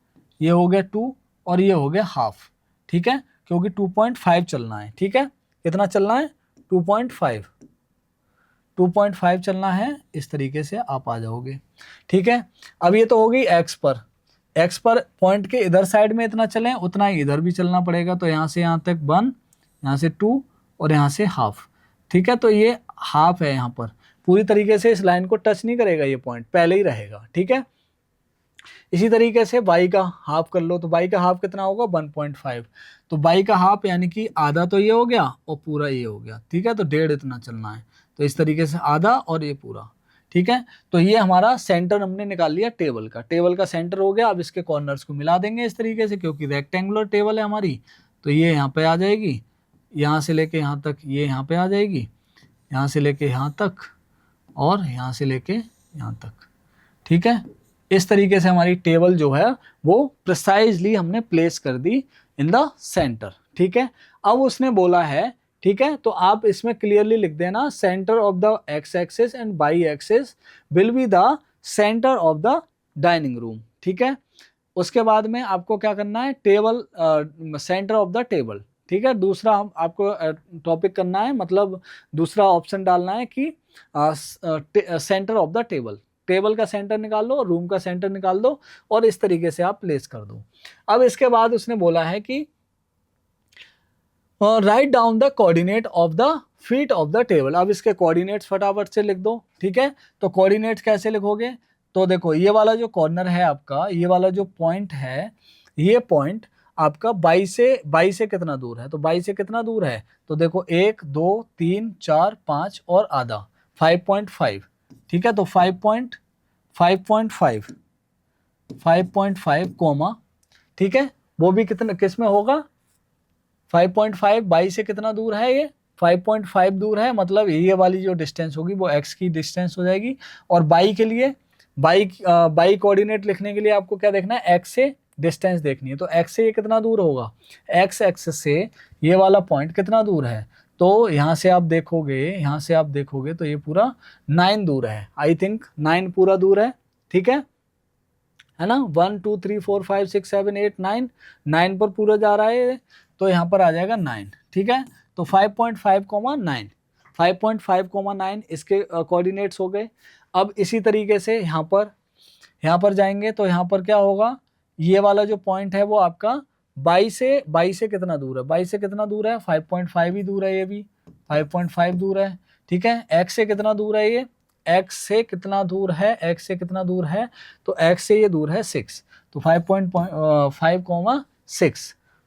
ये हो गया 2 और ये हो गया हाफ, ठीक है, क्योंकि 2.5 चलना है, ठीक है। कितना चलना है 2.5 चलना है, इस तरीके से आप आ जाओगे, ठीक है। अब ये तो हो गई x पर पॉइंट के इधर साइड में इतना चलें उतना ही इधर भी चलना पड़ेगा, तो यहाँ से यहाँ तक 1, यहाँ से 2 और यहाँ से हाफ, ठीक है। तो ये हाफ है, यहाँ पर पूरी तरीके से इस लाइन को टच नहीं करेगा, ये पॉइंट पहले ही रहेगा, ठीक है। इसी तरीके से बाई का हाफ कर लो, तो बाई का हाफ कितना होगा 1.5, तो बाई का हाफ यानी कि आधा तो ये हो गया और पूरा ये हो गया, ठीक है। तो 1.5 इतना चलना है, तो इस तरीके से आधा और ये पूरा, ठीक है। तो ये हमारा सेंटर हमने निकाल लिया टेबल का सेंटर हो गया। अब इसके कॉर्नर्स को मिला देंगे इस तरीके से, क्योंकि रेक्टेंगुलर टेबल है हमारी, तो ये यहाँ पे आ जाएगी, यहाँ से लेके यहाँ तक ये यहाँ पे आ जाएगी, यहाँ से लेके यहाँ तक और यहाँ से लेके यहाँ तक, ठीक है। इस तरीके से हमारी टेबल जो है वो प्रिसाइजली हमने प्लेस कर दी इन द सेंटर, ठीक है। अब उसने बोला है, ठीक है, तो आप इसमें क्लियरली लिख देना centre of the x axis and by axis will be the centre of the dining room, ठीक है। उसके बाद में आपको क्या करना है table centre of the table, ठीक है। दूसरा आपको टॉपिक करना है, मतलब दूसरा ऑप्शन डालना है कि सेंटर ऑफ द टेबल का सेंटर निकाल लो, रूम का सेंटर निकाल दो और इस तरीके से आप प्लेस कर दो। अब इसके बाद उसने बोला है कि write down the coordinate of the feet of the table. अब इसके कोऑर्डिनेट्स फटाफट से लिख दो, ठीक है। तो कोऑर्डिनेट्स कैसे लिखोगे, तो देखो ये वाला जो कॉर्नर है आपका, ये वाला जो पॉइंट है, ये पॉइंट आपका बाई से कितना दूर है, तो बाई से कितना दूर है, तो देखो 1 2 3 4 5 और आधा 5.5, ठीक है। तो 5.5 कोमा, ठीक है, वो भी कितना किस में होगा 5.5 बाई से कितना दूर है, ये 5.5 दूर है, मतलब ये वाली जो डिस्टेंस होगी वो x की डिस्टेंस हो जाएगी। और बाई के लिए बाई कोऑर्डिनेट लिखने के लिए आपको क्या देखना है x से डिस्टेंस देखनी है, तो x से ये कितना दूर होगा, x एक्सिस से ये वाला पॉइंट कितना दूर है, तो यहाँ से आप देखोगे तो ये पूरा 9 दूर है, आई थिंक 9 पूरा दूर है, ठीक है है ना, 1 2 3 4 5 6 7 8 9, 9 पर पूरा जा रहा है तो यहाँ पर आ जाएगा 9, ठीक है। तो 5.5, 9, 5.5, 9 इसके कोऑर्डिनेट्स हो गए। अब इसी तरीके से यहाँ पर जाएंगे तो यहाँ पर क्या होगा, ये वाला जो पॉइंट है वो आपका 22 से कितना दूर है, 22 से कितना दूर है, 5.5 ही दूर है, ये भी 5.5 दूर है, ठीक है। x से कितना दूर है, ये x से कितना दूर है, x से कितना दूर है, तो x से ये दूर है 6, तो 5.5,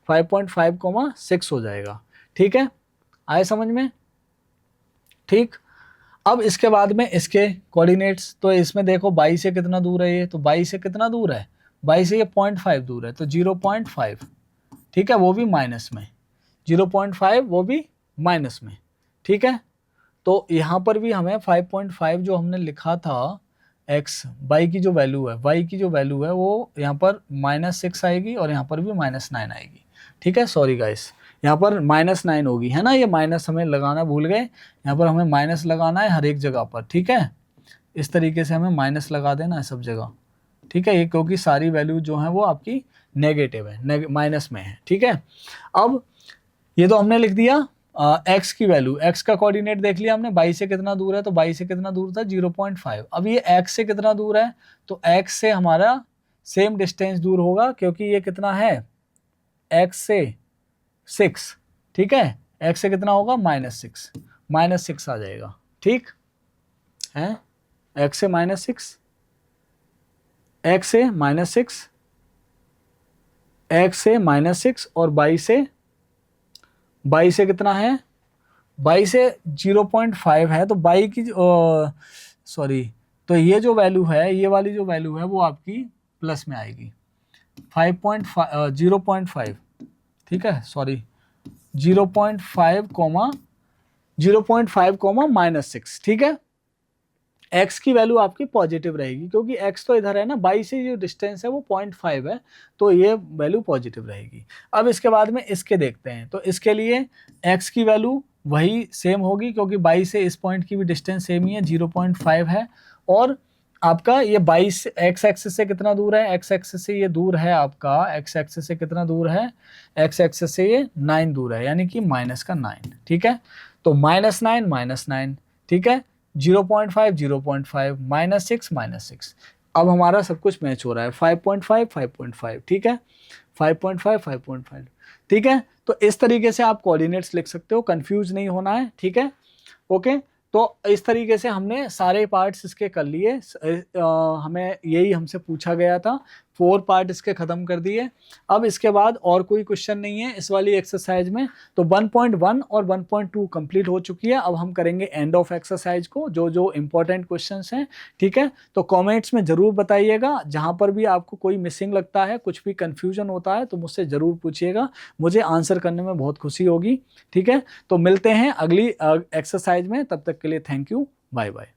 5.5, 6 हो जाएगा, ठीक है। आए समझ में, ठीक। अब इसके बाद में इसके कोऑर्डिनेट्स, तो इसमें देखो 22 से कितना दूर है ये, तो 22 से कितना दूर है, 22 से ये 0.5 दूर है, तो 0.5, ठीक है, वो भी माइनस में, 0.5 वो भी माइनस में, ठीक है। तो यहाँ पर भी हमें 5.5 जो हमने लिखा था x y की जो वैल्यू है, y की जो वैल्यू है वो यहाँ पर -6 आएगी और यहाँ पर भी -9 आएगी, ठीक है। सॉरी गाइस, यहाँ पर -9 होगी, है ना, ये माइनस हमें लगाना भूल गए, यहाँ पर हमें माइनस लगाना है हर एक जगह पर, ठीक है। इस तरीके से हमें माइनस लगा देना है सब जगह, ठीक है, ये क्योंकि सारी वैल्यू जो है वो आपकी नेगेटिव है, माइनस में है, ठीक है। अब ये तो हमने लिख दिया x की वैल्यू, x का कोऑर्डिनेट देख लिया हमने, 22 से कितना दूर है, तो 22 से कितना दूर था, 0.5। अब ये x से कितना दूर है, तो x से हमारा सेम डिस्टेंस दूर होगा, क्योंकि ये कितना है, x से 6, ठीक है, x से कितना होगा, -6 आ जाएगा, ठीक है। x से -6, x से -6, x से -6 और 22 से कितना है, 22 से 0.5 है, तो 22 की सॉरी, तो ये जो वैल्यू है, ये वाली जो वैल्यू है वो आपकी प्लस में आएगी, 0.5, ठीक है, सॉरी 0.5, -6, ठीक है। x की वैल्यू आपकी पॉजिटिव रहेगी, क्योंकि x तो इधर है ना, 22 से जो डिस्टेंस है वो 0.5 है, तो ये वैल्यू पॉजिटिव रहेगी। अब इसके बाद में इसके देखते हैं, तो इसके लिए x की वैल्यू वही सेम होगी, क्योंकि 22 से इस पॉइंट की भी डिस्टेंस सेम ही है, 0.5 है। और आपका ये 22 x एक्सिस से कितना दूर है, x एक्सिस से ये दूर है आपका, x एक्सिस से कितना दूर है, x एक्सिस से ये 9 दूर है, यानी कि -9, ठीक है। तो -9, ठीक है, 0.5, -6, अब हमारा सब कुछ मैच हो रहा है, 5.5, ठीक है, 5.5, ठीक है। तो इस तरीके से आप कोऑर्डिनेट्स लिख सकते हो, कंफ्यूज नहीं होना है, ठीक है, ओके। तो इस तरीके से हमने सारे पार्ट्स इसके कर लिए, हमें यही हमसे पूछा गया था, 4 पार्ट इसके खत्म कर दिए। अब इसके बाद और कोई क्वेश्चन नहीं है इस वाली एक्सरसाइज में, तो 1.1 और 1.2 कंप्लीट हो चुकी है। अब हम करेंगे एंड ऑफ एक्सरसाइज को, जो जो इंपॉर्टेंट क्वेश्चंस हैं, ठीक है। तो कमेंट्स में जरूर बताइएगा, जहां पर भी आपको कोई मिसिंग लगता है, कुछ भी कंफ्यूजन होता है, तो मुझसे जरूर पूछिएगा, मुझे आंसर करने में बहुत खुशी होगी, ठीक है। तो मिलते हैं अगली एक्सरसाइज में, तब तक के लिए थैंक यू, बाय बाय।